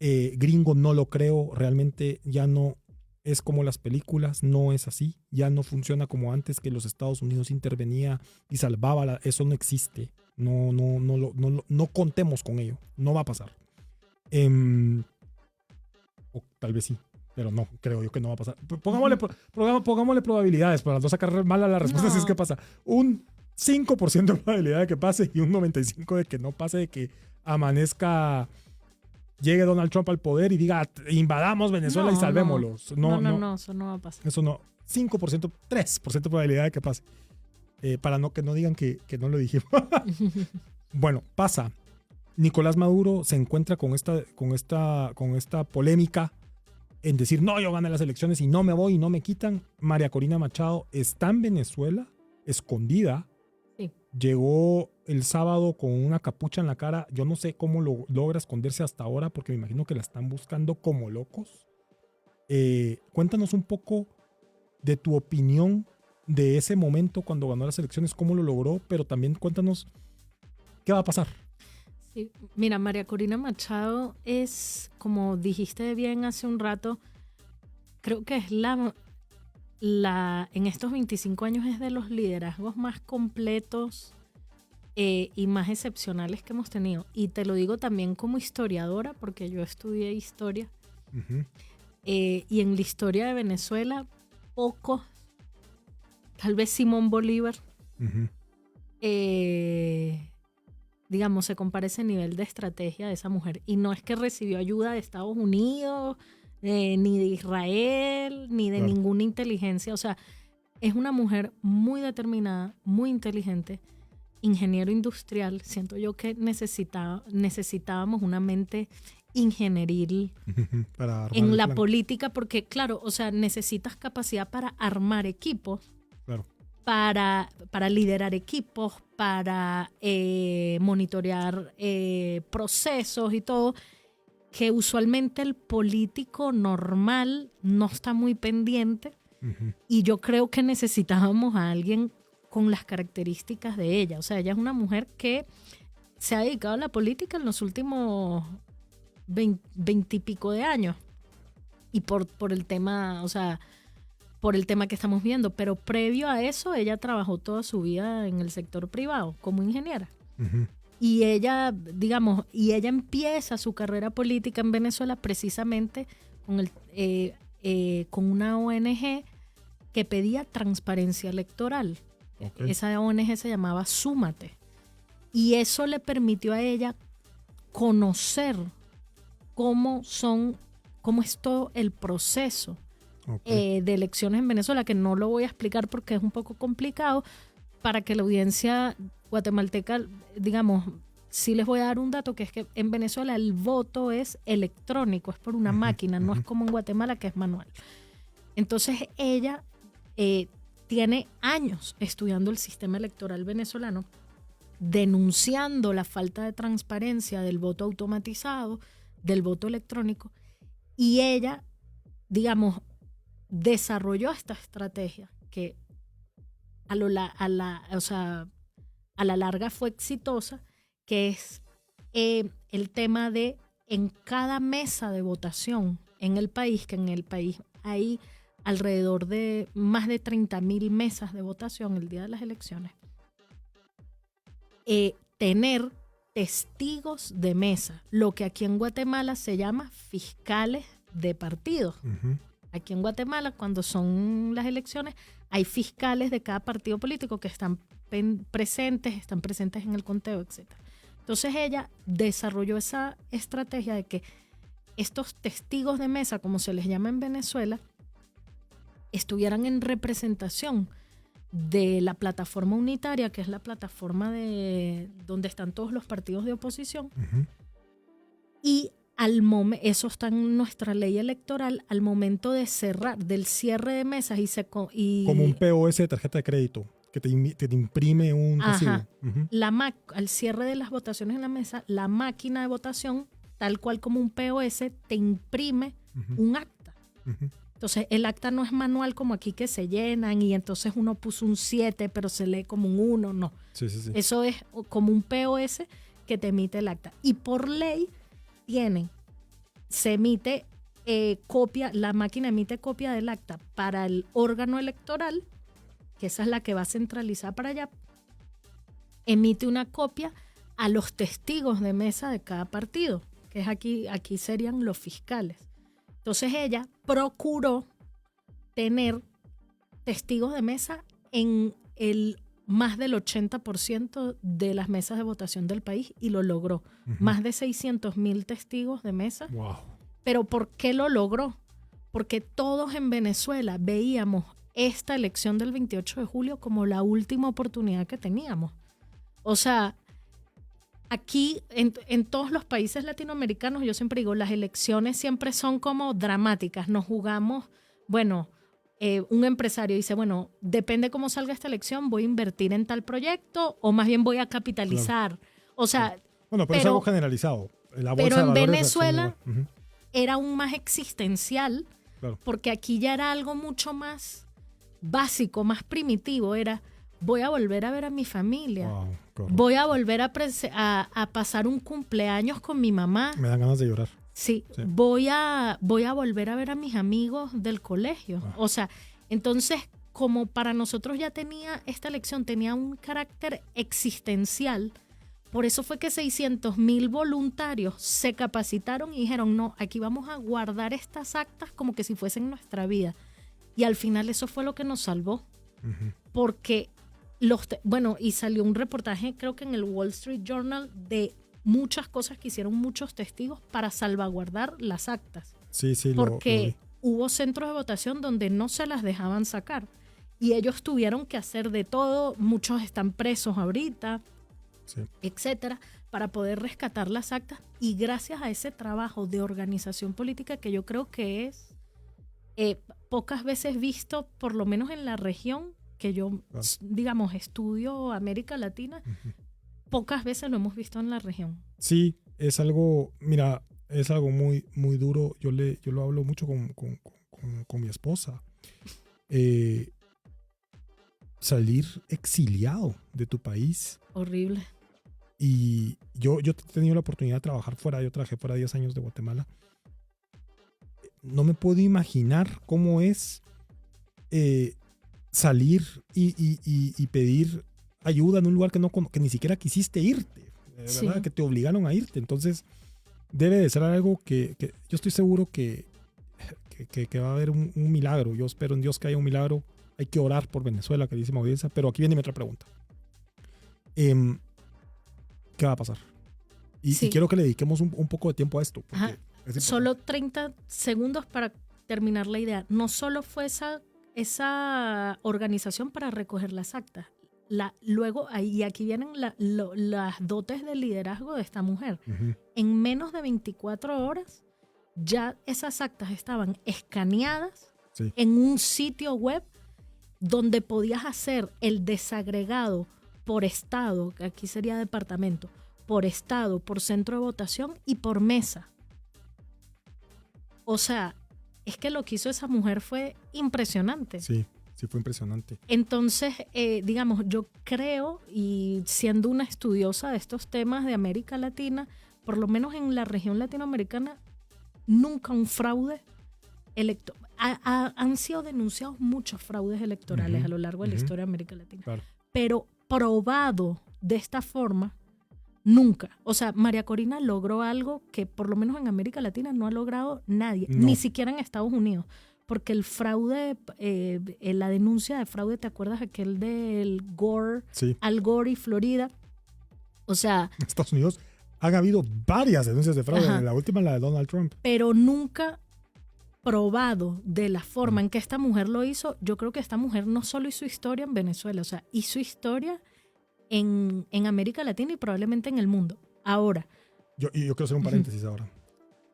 Speaker 4: gringo, no lo creo. Realmente ya no es como las películas, no es así. Ya no funciona como antes, que los Estados Unidos intervenía y salvaba. Eso no existe. No contemos con ello. No va a pasar. O tal vez sí, pero no, creo yo que no va a pasar. Pongámosle probabilidades para no sacar mal a la respuesta, si es que pasa. Un 5% de probabilidad de que pase y un 95% de que no pase, de que amanezca, llegue Donald Trump al poder y diga, invadamos Venezuela y salvémoslos.
Speaker 5: No, eso no va a pasar.
Speaker 4: Eso no. 5%, 3% de probabilidad de que pase. Para que no digan que no lo dijimos. Bueno, pasa. Nicolás Maduro se encuentra con esta polémica en decir, no, yo gané las elecciones y no me voy y no me quitan. María Corina Machado está en Venezuela, escondida.
Speaker 5: Sí.
Speaker 4: Llegó el sábado con una capucha en la cara. Yo no sé cómo logra esconderse hasta ahora, porque me imagino que la están buscando como locos. Cuéntanos un poco de tu opinión de ese momento cuando ganó las elecciones, cómo lo logró, pero también cuéntanos qué va a pasar.
Speaker 5: Sí, mira, María Corina Machado es, como dijiste bien hace un rato, creo que es en estos 25 años es de los liderazgos más completos y más excepcionales que hemos tenido. Y te lo digo también como historiadora, porque yo estudié historia.
Speaker 4: Uh-huh.
Speaker 5: Y en la historia de Venezuela, pocos, tal vez Simón Bolívar,
Speaker 4: uh-huh.
Speaker 5: Digamos, se compara ese nivel de estrategia de esa mujer. Y no es que recibió ayuda de Estados Unidos, ni de Israel, ni de ninguna inteligencia. O sea, es una mujer muy determinada, muy inteligente, ingeniero industrial. Siento yo que necesitábamos una mente ingenieril en la política, porque claro, o sea, necesitas capacidad para armar equipos.
Speaker 4: Claro.
Speaker 5: Para liderar equipos, para monitorear procesos y todo, que usualmente el político normal no está muy pendiente.
Speaker 4: Uh-huh.
Speaker 5: Y yo creo que necesitábamos a alguien con las características de ella. O sea, ella es una mujer que se ha dedicado a la política en los últimos 20 y pico de años. Y por el tema, o sea, por el tema que estamos viendo, pero previo a eso ella trabajó toda su vida en el sector privado como ingeniera.
Speaker 4: Uh-huh.
Speaker 5: Y ella, digamos, empieza su carrera política en Venezuela precisamente con una ONG que pedía transparencia electoral.
Speaker 4: Okay.
Speaker 5: Esa ONG se llamaba Súmate. Y eso le permitió a ella conocer cómo es todo el proceso.
Speaker 4: Okay.
Speaker 5: De elecciones en Venezuela, que no lo voy a explicar porque es un poco complicado, para que la audiencia guatemalteca, digamos, sí les voy a dar un dato, que es que en Venezuela el voto es electrónico, es por una máquina, no es como en Guatemala que es manual. Entonces ella tiene años estudiando el sistema electoral venezolano, denunciando la falta de transparencia del voto automatizado, del voto electrónico, y ella, digamos, desarrolló esta estrategia que a la larga fue exitosa, que es el tema de en cada mesa de votación en el país, que en el país hay alrededor de más de 30.000 mesas de votación el día de las elecciones, tener testigos de mesa, lo que aquí en Guatemala se llama fiscales de partidos.
Speaker 4: Uh-huh.
Speaker 5: Aquí en Guatemala, cuando son las elecciones, hay fiscales de cada partido político que están presentes en el conteo, etc. Entonces ella desarrolló esa estrategia de que estos testigos de mesa, como se les llama en Venezuela, estuvieran en representación de la plataforma unitaria, que es la plataforma donde están todos los partidos de oposición.
Speaker 4: Uh-huh.
Speaker 5: Y eso está en nuestra ley electoral, al momento de del cierre de mesas y
Speaker 4: como un POS de tarjeta de crédito, que te imprime un recibo. Uh-huh.
Speaker 5: Al cierre de las votaciones en la mesa, la máquina de votación, tal cual como un POS, te imprime
Speaker 4: uh-huh.
Speaker 5: un acta.
Speaker 4: Uh-huh.
Speaker 5: Entonces, el acta no es manual como aquí que se llenan y entonces uno puso un 7, pero se lee como un 1, no.
Speaker 4: Sí.
Speaker 5: Eso es como un POS que te emite el acta. Y por ley se emite copia, la máquina emite copia del acta para el órgano electoral, que esa es la que va a centralizar para allá, emite una copia a los testigos de mesa de cada partido, que es aquí serían los fiscales. Entonces ella procuró tener testigos de mesa en el más del 80% de las mesas de votación del país y lo logró. Más de 600,000 testigos de mesa.
Speaker 4: Wow.
Speaker 5: ¿Pero por qué lo logró? Porque todos en Venezuela veíamos esta elección del 28 de julio como la última oportunidad que teníamos. O sea, aquí en todos los países latinoamericanos, yo siempre digo, las elecciones siempre son como dramáticas. Nos jugamos, un empresario dice, depende cómo salga esta elección, voy a invertir en tal proyecto o más bien voy a capitalizar. Claro. O sea,
Speaker 4: pero es algo generalizado.
Speaker 5: Pero en Venezuela era aún más existencial, claro, porque aquí ya era algo mucho más básico, más primitivo. Era, voy a volver a ver a mi familia, voy a volver a pasar un cumpleaños con mi mamá.
Speaker 4: Me dan ganas de llorar.
Speaker 5: Sí. Voy a volver a ver a mis amigos del colegio. O sea, entonces, como para nosotros ya esta elección tenía un carácter existencial, por eso fue que 600,000 voluntarios se capacitaron y dijeron, no, aquí vamos a guardar estas actas como que si fuesen nuestra vida. Y al final eso fue lo que nos salvó. Porque y salió un reportaje, creo que en el Wall Street Journal, de muchas cosas que hicieron muchos testigos para salvaguardar las actas.
Speaker 4: Sí,
Speaker 5: porque hubo centros de votación donde no se las dejaban sacar y ellos tuvieron que hacer de todo. Muchos están presos ahorita, etcétera, para poder rescatar las actas. Y gracias a ese trabajo de organización política, que yo creo que es pocas veces visto, por lo menos en la región que yo, digamos, estudio América Latina, pocas veces lo hemos visto en la región.
Speaker 4: Sí, es algo, mira, es algo muy, muy duro. Yo lo hablo mucho con mi esposa. Salir exiliado de tu país.
Speaker 5: Horrible.
Speaker 4: Y yo he tenido la oportunidad de trabajar fuera. Yo trabajé fuera 10 años de Guatemala. No me puedo imaginar cómo es salir y pedir ayuda en un lugar que ni siquiera quisiste irte, ¿verdad? Sí. Que te obligaron a irte. Entonces debe de ser algo que yo estoy seguro que va a haber un milagro. Yo espero en Dios que haya un milagro. Hay que orar por Venezuela, queridísima audiencia. Pero aquí viene mi otra pregunta. ¿Qué va a pasar? Y quiero que le dediquemos un poco de tiempo a esto.
Speaker 5: Solo 30 segundos para terminar la idea. No solo fue esa organización para recoger las actas. Luego, y aquí vienen las dotes de liderazgo de esta mujer. En menos de 24 horas, ya esas actas estaban escaneadas en un sitio web donde podías hacer el desagregado por estado, que aquí sería departamento, por estado, por centro de votación y por mesa. O sea, es que lo que hizo esa mujer fue impresionante.
Speaker 4: Sí fue impresionante.
Speaker 5: Entonces, digamos, yo creo, y siendo una estudiosa de estos temas de América Latina, por lo menos en la región latinoamericana, nunca un fraude electoral. Han sido denunciados muchos fraudes electorales a lo largo de la historia de América Latina. Claro. Pero probado de esta forma, nunca. O sea, María Corina logró algo que por lo menos en América Latina no ha logrado nadie, ni siquiera en Estados Unidos. Porque el fraude, la denuncia de fraude, ¿te acuerdas aquel del Gore? Sí. Al Gore y Florida. O sea...
Speaker 4: En Estados Unidos han habido varias denuncias de fraude. La última, la de Donald Trump.
Speaker 5: Pero nunca probado de la forma en que esta mujer lo hizo. Yo creo que esta mujer no solo hizo historia en Venezuela, o sea, hizo historia en América Latina y probablemente en el mundo. Ahora.
Speaker 4: Yo quiero hacer un paréntesis ahora.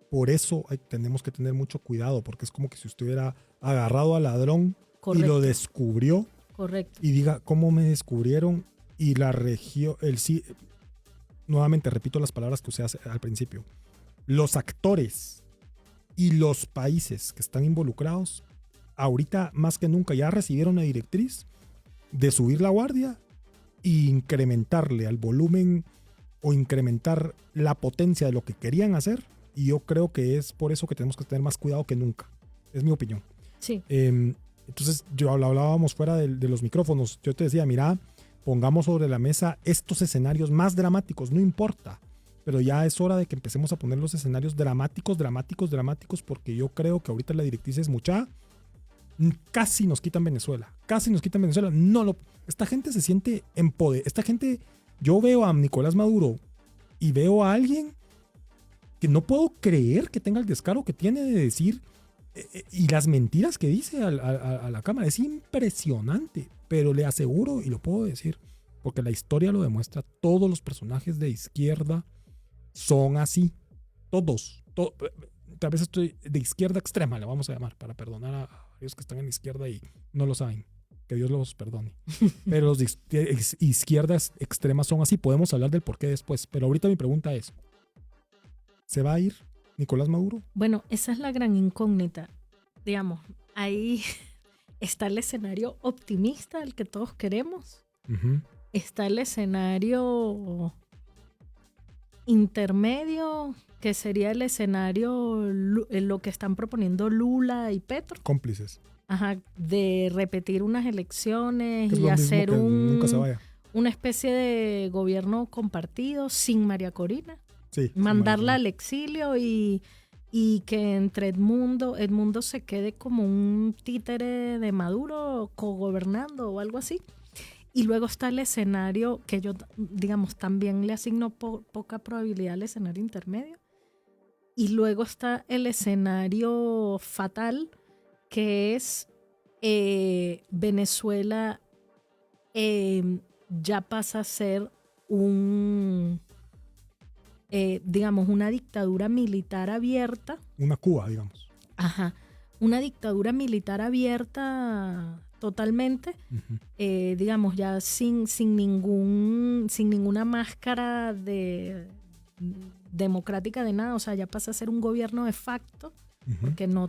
Speaker 4: Por eso tenemos que tener mucho cuidado, porque es como que si usted hubiera agarrado al ladrón y lo descubrió.
Speaker 5: Correcto.
Speaker 4: Y diga, ¿cómo me descubrieron? Y la región, nuevamente repito las palabras que usted hace al principio. Los actores y los países que están involucrados ahorita más que nunca ya recibieron una directriz de subir la guardia e incrementarle al volumen o incrementar la potencia de lo que querían hacer. Y yo creo que es por eso que tenemos que tener más cuidado que nunca. Es mi opinión.
Speaker 5: Sí.
Speaker 4: Entonces, yo lo hablábamos fuera de los micrófonos. Yo te decía, mira, pongamos sobre la mesa estos escenarios más dramáticos, no importa. Pero ya es hora de que empecemos a poner los escenarios dramáticos, porque yo creo que ahorita la directriz es mucha. Casi nos quitan Venezuela. Esta gente se siente en poder. Esta gente, yo veo a Nicolás Maduro y veo a alguien que no puedo creer que tenga el descaro que tiene de decir y las mentiras que dice a la cámara. Es impresionante, pero le aseguro, y lo puedo decir, porque la historia lo demuestra, todos los personajes de izquierda son así. Todos. Tal vez estoy de izquierda extrema, le vamos a llamar, para perdonar a aquellos que están en la izquierda y no lo saben. Que Dios los perdone. Pero los de izquierdas extremas son así. Podemos hablar del porqué después. Pero ahorita mi pregunta es, ¿se va a ir Nicolás Maduro?
Speaker 5: Bueno, esa es la gran incógnita. Digamos, ahí está el escenario optimista, el que todos queremos.
Speaker 4: Uh-huh.
Speaker 5: Está el escenario intermedio, que sería el escenario, lo que están proponiendo Lula y Petro.
Speaker 4: Cómplices.
Speaker 5: Ajá, de repetir unas elecciones
Speaker 4: es
Speaker 5: y hacer
Speaker 4: nunca se vaya.
Speaker 5: Una especie de gobierno compartido sin María Corina.
Speaker 4: Sí,
Speaker 5: mandarla al exilio y que entre Edmundo se quede como un títere de Maduro cogobernando o algo así. Y luego está el escenario que yo, digamos, también le asigno poca probabilidad al escenario intermedio. Y luego está el escenario fatal, que es Venezuela ya pasa a ser digamos, una dictadura militar abierta.
Speaker 4: Una Cuba, digamos.
Speaker 5: Ajá, una dictadura militar abierta totalmente, uh-huh. Digamos, ya sin ninguna máscara democrática de nada, o sea, ya pasa a ser un gobierno de facto, uh-huh. Porque no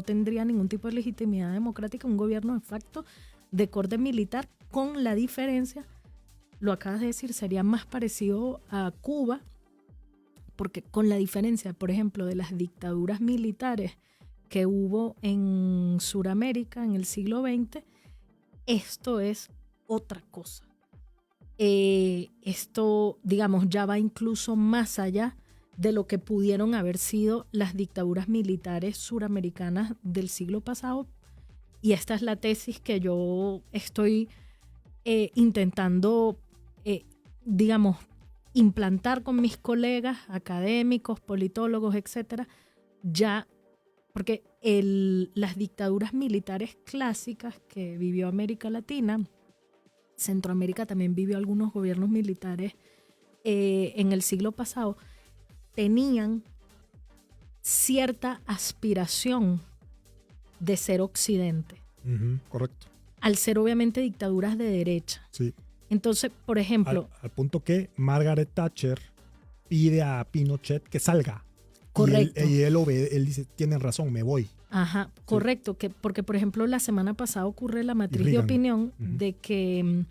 Speaker 5: tendría ningún tipo de legitimidad democrática, un gobierno de facto de corte militar, con la diferencia, lo acabas de decir, sería más parecido a Cuba, porque con la diferencia, por ejemplo, de las dictaduras militares que hubo en Sudamérica en el siglo XX, esto es otra cosa. Esto, digamos, ya va incluso más allá de lo que pudieron haber sido las dictaduras militares suramericanas del siglo pasado. Y esta es la tesis que yo estoy intentando, digamos, implantar con mis colegas académicos, politólogos, etcétera, ya, porque las dictaduras militares clásicas que vivió América Latina, Centroamérica también vivió algunos gobiernos militares en el siglo pasado, tenían cierta aspiración de ser Occidente.
Speaker 4: Uh-huh, correcto.
Speaker 5: Al ser obviamente dictaduras de derecha.
Speaker 4: Sí.
Speaker 5: Entonces, por ejemplo...
Speaker 4: Al punto que Margaret Thatcher pide a Pinochet que salga.
Speaker 5: Correcto.
Speaker 4: Y él dice, tienen razón, me voy.
Speaker 5: Ajá, sí. Correcto. Porque, por ejemplo, la semana pasada ocurre la matriz de opinión, uh-huh. de que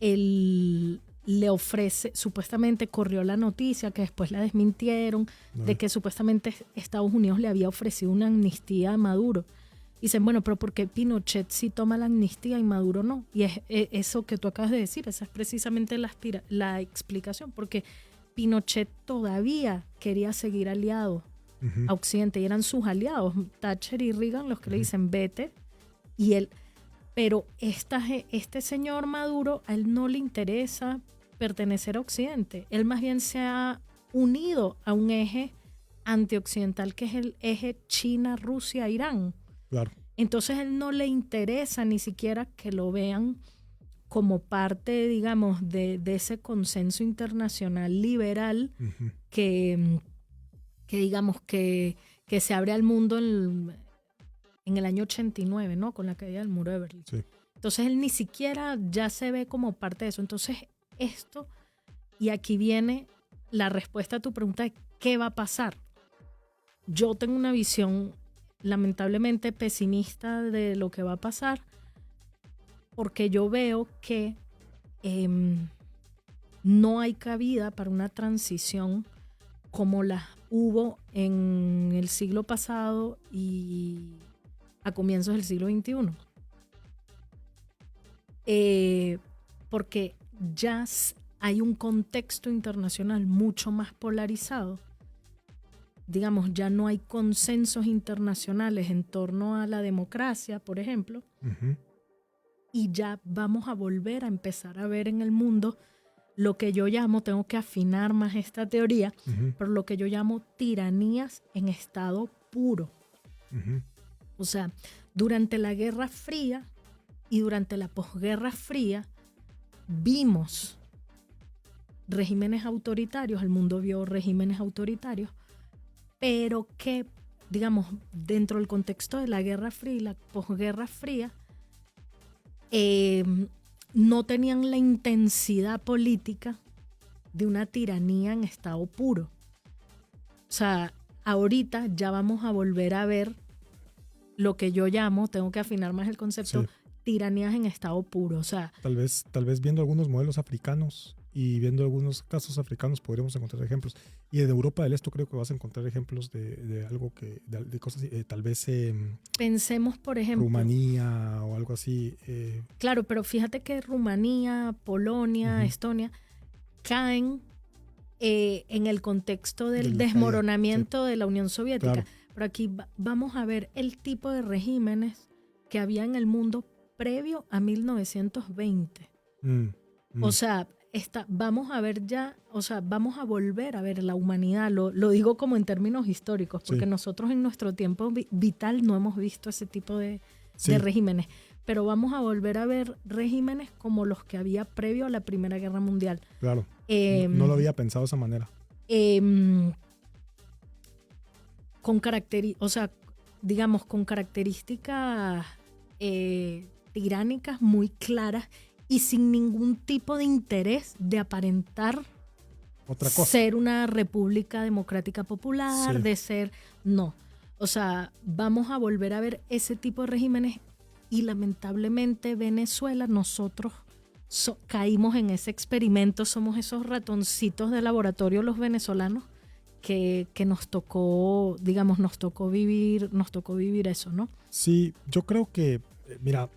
Speaker 5: él le ofrece, supuestamente corrió la noticia, que después la desmintieron, de que supuestamente Estados Unidos le había ofrecido una amnistía a Maduro. Dicen, bueno, pero ¿por qué Pinochet sí toma la amnistía y Maduro no? Y es eso que tú acabas de decir, esa es precisamente la explicación, porque Pinochet todavía quería seguir aliado uh-huh. a Occidente y eran sus aliados, Thatcher y Reagan, los que uh-huh. le dicen vete, y él, pero este señor Maduro, a él no le interesa pertenecer a Occidente, él más bien se ha unido a un eje antioccidental que es el eje China-Rusia-Irán.
Speaker 4: Claro.
Speaker 5: Entonces a él no le interesa ni siquiera que lo vean como parte, digamos, de ese consenso internacional liberal uh-huh. que digamos que se abre al mundo en el año 89, ¿no? Con la caída del muro de Berlín.
Speaker 4: Sí.
Speaker 5: Entonces él ni siquiera ya se ve como parte de eso. Entonces esto, y aquí viene la respuesta a tu pregunta de qué va a pasar. Yo tengo una visión lamentablemente pesimista de lo que va a pasar, porque yo veo que no hay cabida para una transición como la hubo en el siglo pasado y a comienzos del siglo XXI. Porque ya hay un contexto internacional mucho más polarizado. Digamos, ya no hay consensos internacionales en torno a la democracia, por ejemplo, y ya vamos a volver a empezar a ver en el mundo lo que yo llamo, tengo que afinar más esta teoría, pero lo que yo llamo tiranías en estado puro. O sea, durante la Guerra Fría y durante la posguerra fría vimos regímenes autoritarios, el mundo vio regímenes autoritarios, pero que, digamos, dentro del contexto de la Guerra Fría y la posguerra fría, no tenían la intensidad política de una tiranía en estado puro. O sea, ahorita ya vamos a volver a ver lo que yo llamo, tengo que afinar más el concepto, sí, tiranías en estado puro. O sea,
Speaker 4: tal vez viendo algunos modelos africanos y viendo algunos casos africanos podríamos encontrar ejemplos. Y de Europa del Este creo que vas a encontrar ejemplos de algo que, de cosas, tal vez
Speaker 5: pensemos, por ejemplo,
Speaker 4: Rumanía o algo así.
Speaker 5: Claro, pero fíjate que Rumanía, Polonia, Estonia caen en el contexto del desmoronamiento de la Unión Soviética. Claro. Pero aquí vamos a ver el tipo de regímenes que había en el mundo previo a 1920. O sea, vamos a ver ya, o sea, vamos a volver a ver la humanidad, lo digo como en términos históricos, porque nosotros en nuestro tiempo vital no hemos visto ese tipo de regímenes, pero vamos a volver a ver regímenes como los que había previo a la Primera Guerra Mundial.
Speaker 4: Claro, no lo había pensado de esa manera. Con características tiránicas muy claras y sin ningún tipo de interés de aparentar otra cosa,
Speaker 5: ser una república democrática popular, de ser, no. O sea, vamos a volver a ver ese tipo de regímenes y lamentablemente Venezuela, nosotros caímos en ese experimento, somos esos ratoncitos de laboratorio los venezolanos que nos tocó, digamos, nos tocó vivir eso, ¿no?
Speaker 4: Sí, yo creo que, mira,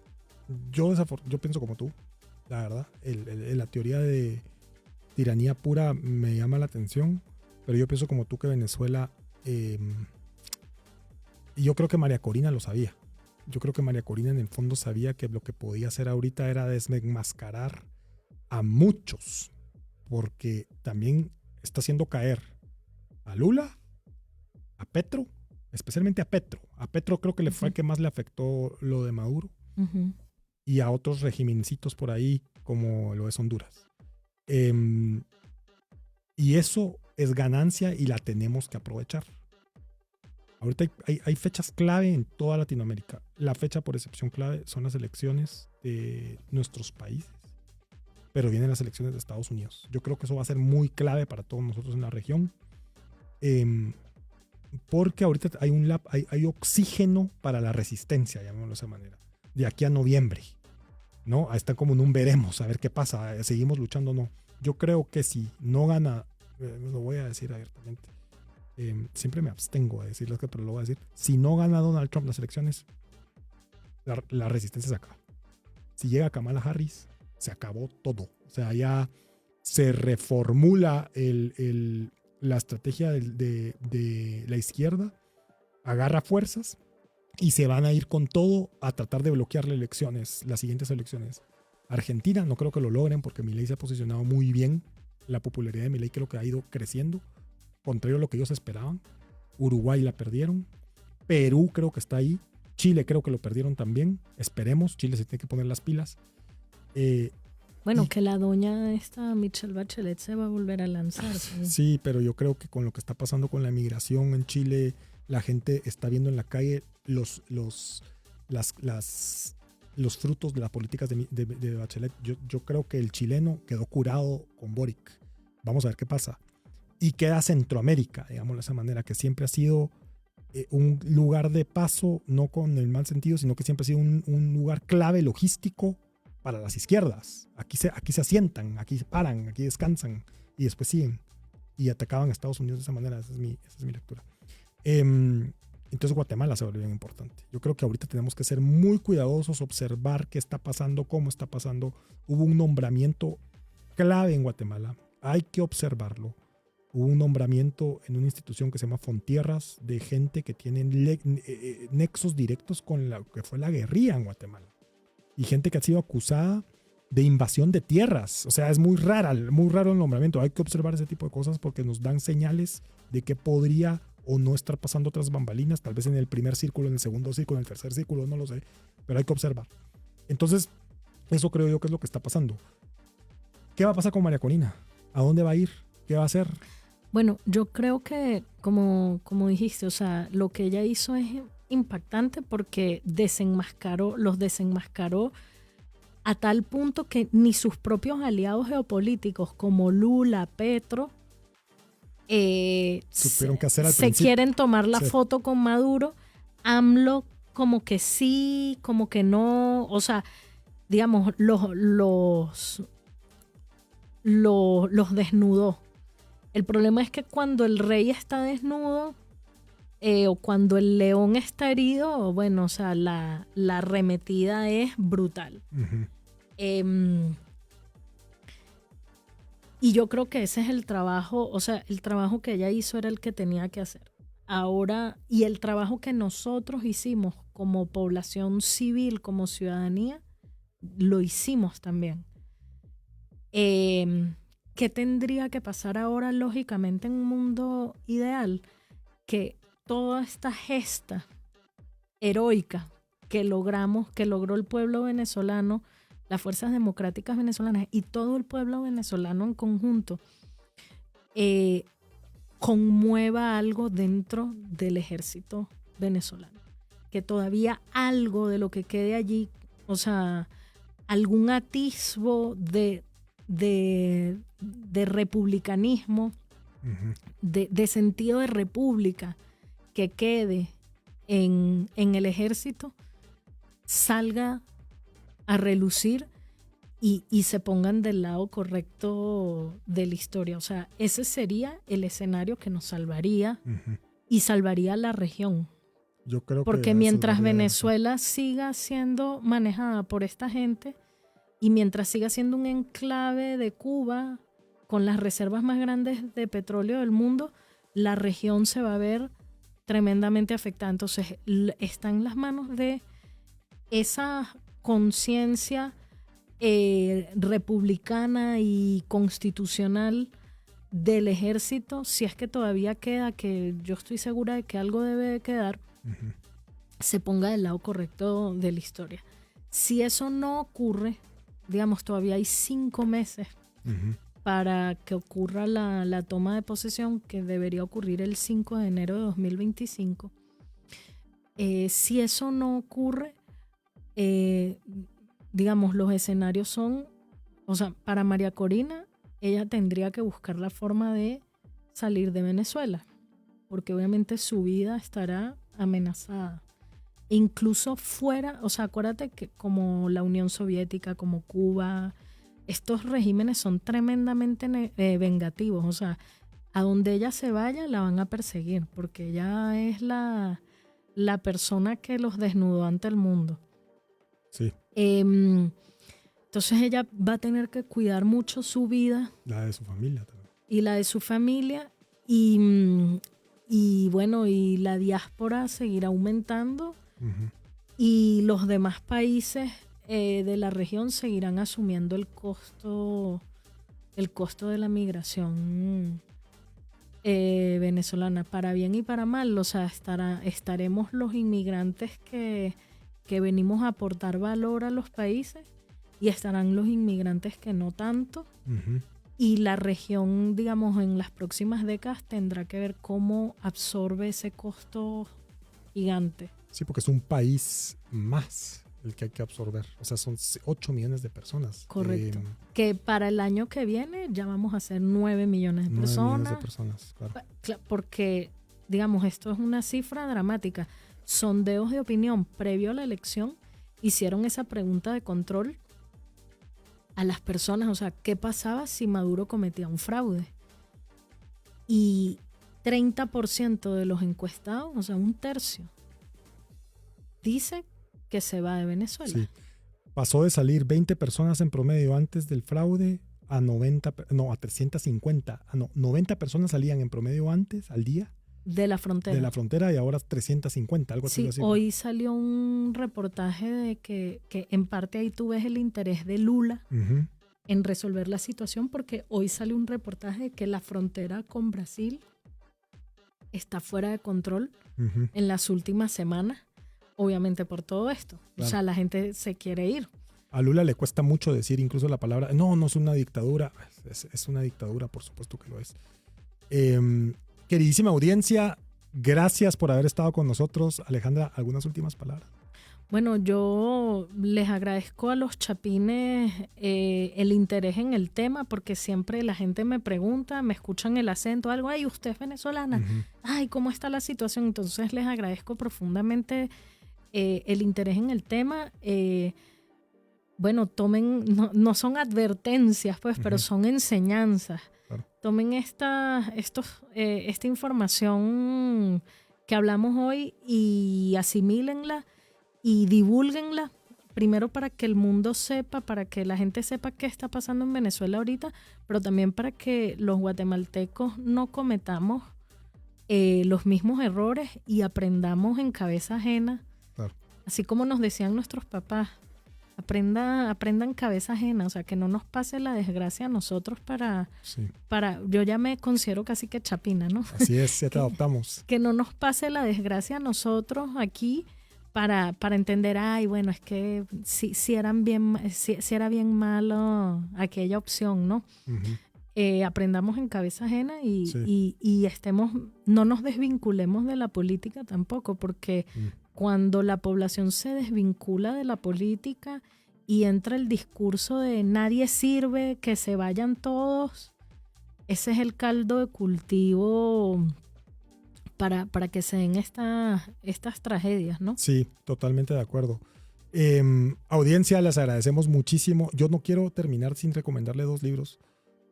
Speaker 4: yo pienso como tú, la verdad, la teoría de tiranía pura me llama la atención, pero yo pienso como tú que Venezuela, y yo creo que María Corina lo sabía. Yo creo que María Corina en el fondo sabía que lo que podía hacer ahorita era desenmascarar a muchos, porque también está haciendo caer a Lula, a Petro, especialmente a Petro. A Petro creo que le fue el que más le afectó lo de Maduro. Y a otros regimencitos por ahí como lo es Honduras. Y eso es ganancia y la tenemos que aprovechar. Ahorita hay fechas clave en toda Latinoamérica. La fecha por excepción clave son las elecciones de nuestros países, pero vienen las elecciones de Estados Unidos. Yo creo que eso va a ser muy clave para todos nosotros en la región, porque ahorita hay oxígeno para la resistencia, llamémoslo de esa manera, de aquí a noviembre, ¿no? Está como en un veremos, a ver qué pasa, seguimos luchando o no. Yo creo que si no gana, lo voy a decir abiertamente, siempre me abstengo de decirlo, pero lo voy a decir, si no gana Donald Trump las elecciones, la resistencia se acaba. Si llega Kamala Harris, se acabó todo. O sea, ya se reformula la estrategia de la izquierda, agarra fuerzas y se van a ir con todo a tratar de bloquear las siguientes elecciones. Argentina no creo que lo logren porque Milei se ha posicionado muy bien. La popularidad de Milei creo que ha ido creciendo, contrario a lo que ellos esperaban. Uruguay la perdieron. Perú creo que está ahí. Chile creo que lo perdieron también. Esperemos, Chile se tiene que poner las pilas.
Speaker 5: Bueno, que la doña esta Michelle Bachelet se va a volver a lanzar.
Speaker 4: Sí, pero yo creo que con lo que está pasando con la migración en Chile, la gente está viendo en la calle los frutos de las políticas de Bachelet. Yo creo que el chileno quedó curado con Boric. Vamos a ver qué pasa. Y queda Centroamérica, digamos de esa manera, que siempre ha sido un lugar de paso, no con el mal sentido, sino que siempre ha sido un lugar clave logístico para las izquierdas. Aquí se asientan, aquí se paran, aquí descansan y después siguen. Y atacaban a Estados Unidos de esa manera. Esa es mi lectura. Entonces Guatemala se volvió bien importante. Yo creo que ahorita tenemos que ser muy cuidadosos, observar qué está pasando, cómo está pasando. Hubo un nombramiento clave en Guatemala. Hay que observarlo. Hubo un nombramiento en una institución que se llama Fontierras de gente que tiene nexos directos con lo que fue la guerrilla en Guatemala. Y gente que ha sido acusada de invasión de tierras. O sea, es muy raro el nombramiento. Hay que observar ese tipo de cosas porque nos dan señales de que podría o no estar pasando otras bambalinas, tal vez en el primer círculo, en el segundo círculo, en el tercer círculo, no lo sé, pero hay que observar. Entonces, eso creo yo que es lo que está pasando. ¿Qué va a pasar con María Corina? ¿A dónde va a ir? ¿Qué va a hacer?
Speaker 5: Bueno, yo creo que, como dijiste, o sea, lo que ella hizo es impactante porque los desenmascaró a tal punto que ni sus propios aliados geopolíticos como Lula, Petro,
Speaker 4: supieron qué hacer al
Speaker 5: se
Speaker 4: principio.
Speaker 5: quieren tomar la foto con Maduro. AMLO como que sí, como que no, o sea, digamos, los desnudó. El problema es que cuando el rey está desnudo o cuando el león está herido, bueno, o sea, la arremetida es brutal. Uh-huh. Y yo creo que ese es el trabajo, o sea, el trabajo que ella hizo era el que tenía que hacer. Ahora, y el trabajo que nosotros hicimos como población civil, como ciudadanía, lo hicimos también. ¿Qué tendría que pasar ahora, lógicamente, en un mundo ideal? Que toda esta gesta heroica que logró el pueblo venezolano, las fuerzas democráticas venezolanas y todo el pueblo venezolano en conjunto, conmueva algo dentro del ejército venezolano. Que todavía algo de lo que quede allí, o sea, algún atisbo de republicanismo, uh-huh, de sentido de república que quede en el ejército, salga a relucir y se pongan del lado correcto de la historia. O sea, ese sería el escenario que nos salvaría, uh-huh, y salvaría a la región.
Speaker 4: Yo creo
Speaker 5: porque mientras Venezuela siga siendo manejada por esta gente y mientras siga siendo un enclave de Cuba con las reservas más grandes de petróleo del mundo, la región se va a ver tremendamente afectada. Entonces, está en las manos de esa conciencia republicana y constitucional del ejército, si es que todavía queda, que yo estoy segura de que algo debe de quedar, uh-huh, se ponga del lado correcto de la historia. Si eso no ocurre, digamos, todavía hay 5 meses, uh-huh, para que ocurra la toma de posesión, que debería ocurrir el 5 de enero de 2025. Si eso no ocurre, digamos, los escenarios son, o sea, para María Corina, ella tendría que buscar la forma de salir de Venezuela, porque obviamente su vida estará amenazada. Incluso fuera, o sea, acuérdate que como la Unión Soviética, como Cuba, estos regímenes son tremendamente vengativos. O sea, a donde ella se vaya la van a perseguir, porque ella es la persona que los desnudó ante el mundo.
Speaker 4: Sí.
Speaker 5: Entonces ella va a tener que cuidar mucho su vida.
Speaker 4: La de su familia también.
Speaker 5: Y la de su familia. Y bueno, y la diáspora seguirá aumentando. Uh-huh. Y los demás países de la región seguirán asumiendo el costo de la migración venezolana, para bien y para mal. O sea, estaremos los inmigrantes que venimos a aportar valor a los países, y estarán los inmigrantes que no tanto. Uh-huh. Y la región, digamos, en las próximas décadas tendrá que ver cómo absorbe ese costo gigante.
Speaker 4: Sí, porque es un país más el que hay que absorber. O sea, son 8 millones de personas.
Speaker 5: Correcto. Que para el año que viene ya vamos a ser 9 millones de personas.
Speaker 4: 9 millones de personas, claro.
Speaker 5: Porque digamos, esto es una cifra dramática, sondeos de opinión previo a la elección hicieron esa pregunta de control a las personas, o sea, ¿qué pasaba si Maduro cometía un fraude? Y 30% de los encuestados, o sea, un tercio, dice que se va de Venezuela.
Speaker 4: Sí. Pasó de salir 20 personas en promedio antes del fraude a 350. 90 personas salían en promedio antes al día.
Speaker 5: De la frontera.
Speaker 4: De la frontera y ahora 350, algo así.
Speaker 5: Sí, hoy salió un reportaje de que en parte ahí tú ves el interés de Lula en resolver la situación, porque hoy salió un reportaje de que la frontera con Brasil está fuera de control en las últimas semanas, obviamente por todo esto. Claro. O sea, la gente se quiere ir.
Speaker 4: A Lula le cuesta mucho decir incluso la palabra, no es una dictadura. Es una dictadura, por supuesto que lo es. Queridísima audiencia, gracias por haber estado con nosotros. Alejandra, ¿algunas últimas palabras?
Speaker 5: Bueno, yo les agradezco a los chapines el interés en el tema, porque siempre la gente me pregunta, me escuchan el acento, algo, ay, usted es venezolana, ay, ¿cómo está la situación? Entonces les agradezco profundamente el interés en el tema. Bueno, tomen, no son advertencias, pues, pero son enseñanzas. Claro. Tomen esta información que hablamos hoy y asimílenla y divúlguenla, primero para que el mundo sepa, para que la gente sepa qué está pasando en Venezuela ahorita, pero también para que los guatemaltecos no cometamos los mismos errores y aprendamos en cabeza ajena. Claro. Así como nos decían nuestros papás, aprendan cabeza ajena, o sea, que no nos pase la desgracia a nosotros para yo ya me considero casi que chapina, ¿no?
Speaker 4: Así es, ya te adoptamos.
Speaker 5: Que no nos pase la desgracia a nosotros aquí para entender, ay, bueno, es que si era bien malo aquella opción, ¿no? Aprendamos en cabeza ajena y no nos desvinculemos de la política tampoco, porque cuando la población se desvincula de la política y entra el discurso de nadie sirve, que se vayan todos, ese es el caldo de cultivo para que se den estas tragedias, ¿no?
Speaker 4: Sí, totalmente de acuerdo. Audiencia, les agradecemos muchísimo. Yo no quiero terminar sin recomendarle 2 libros.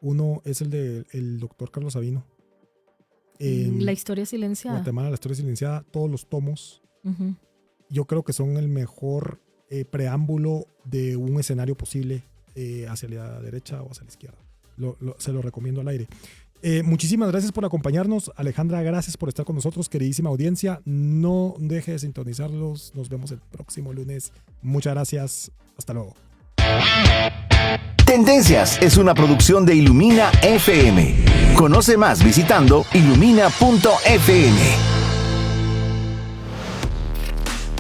Speaker 4: Uno es el del doctor Carlos Sabino.
Speaker 5: La historia silenciada.
Speaker 4: Guatemala, la historia silenciada, todos los tomos. Yo creo que son el mejor preámbulo de un escenario posible hacia la derecha o hacia la izquierda. Se lo recomiendo al aire. Muchísimas gracias por acompañarnos. Alejandra, gracias por estar con nosotros. Queridísima audiencia, no deje de sintonizarlos. Nos vemos el próximo lunes. Muchas gracias. Hasta luego.
Speaker 2: Tendencias es una producción de Ilumina FM. Conoce más visitando ilumina.fm.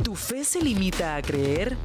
Speaker 3: ¿Tu fe se limita a creer?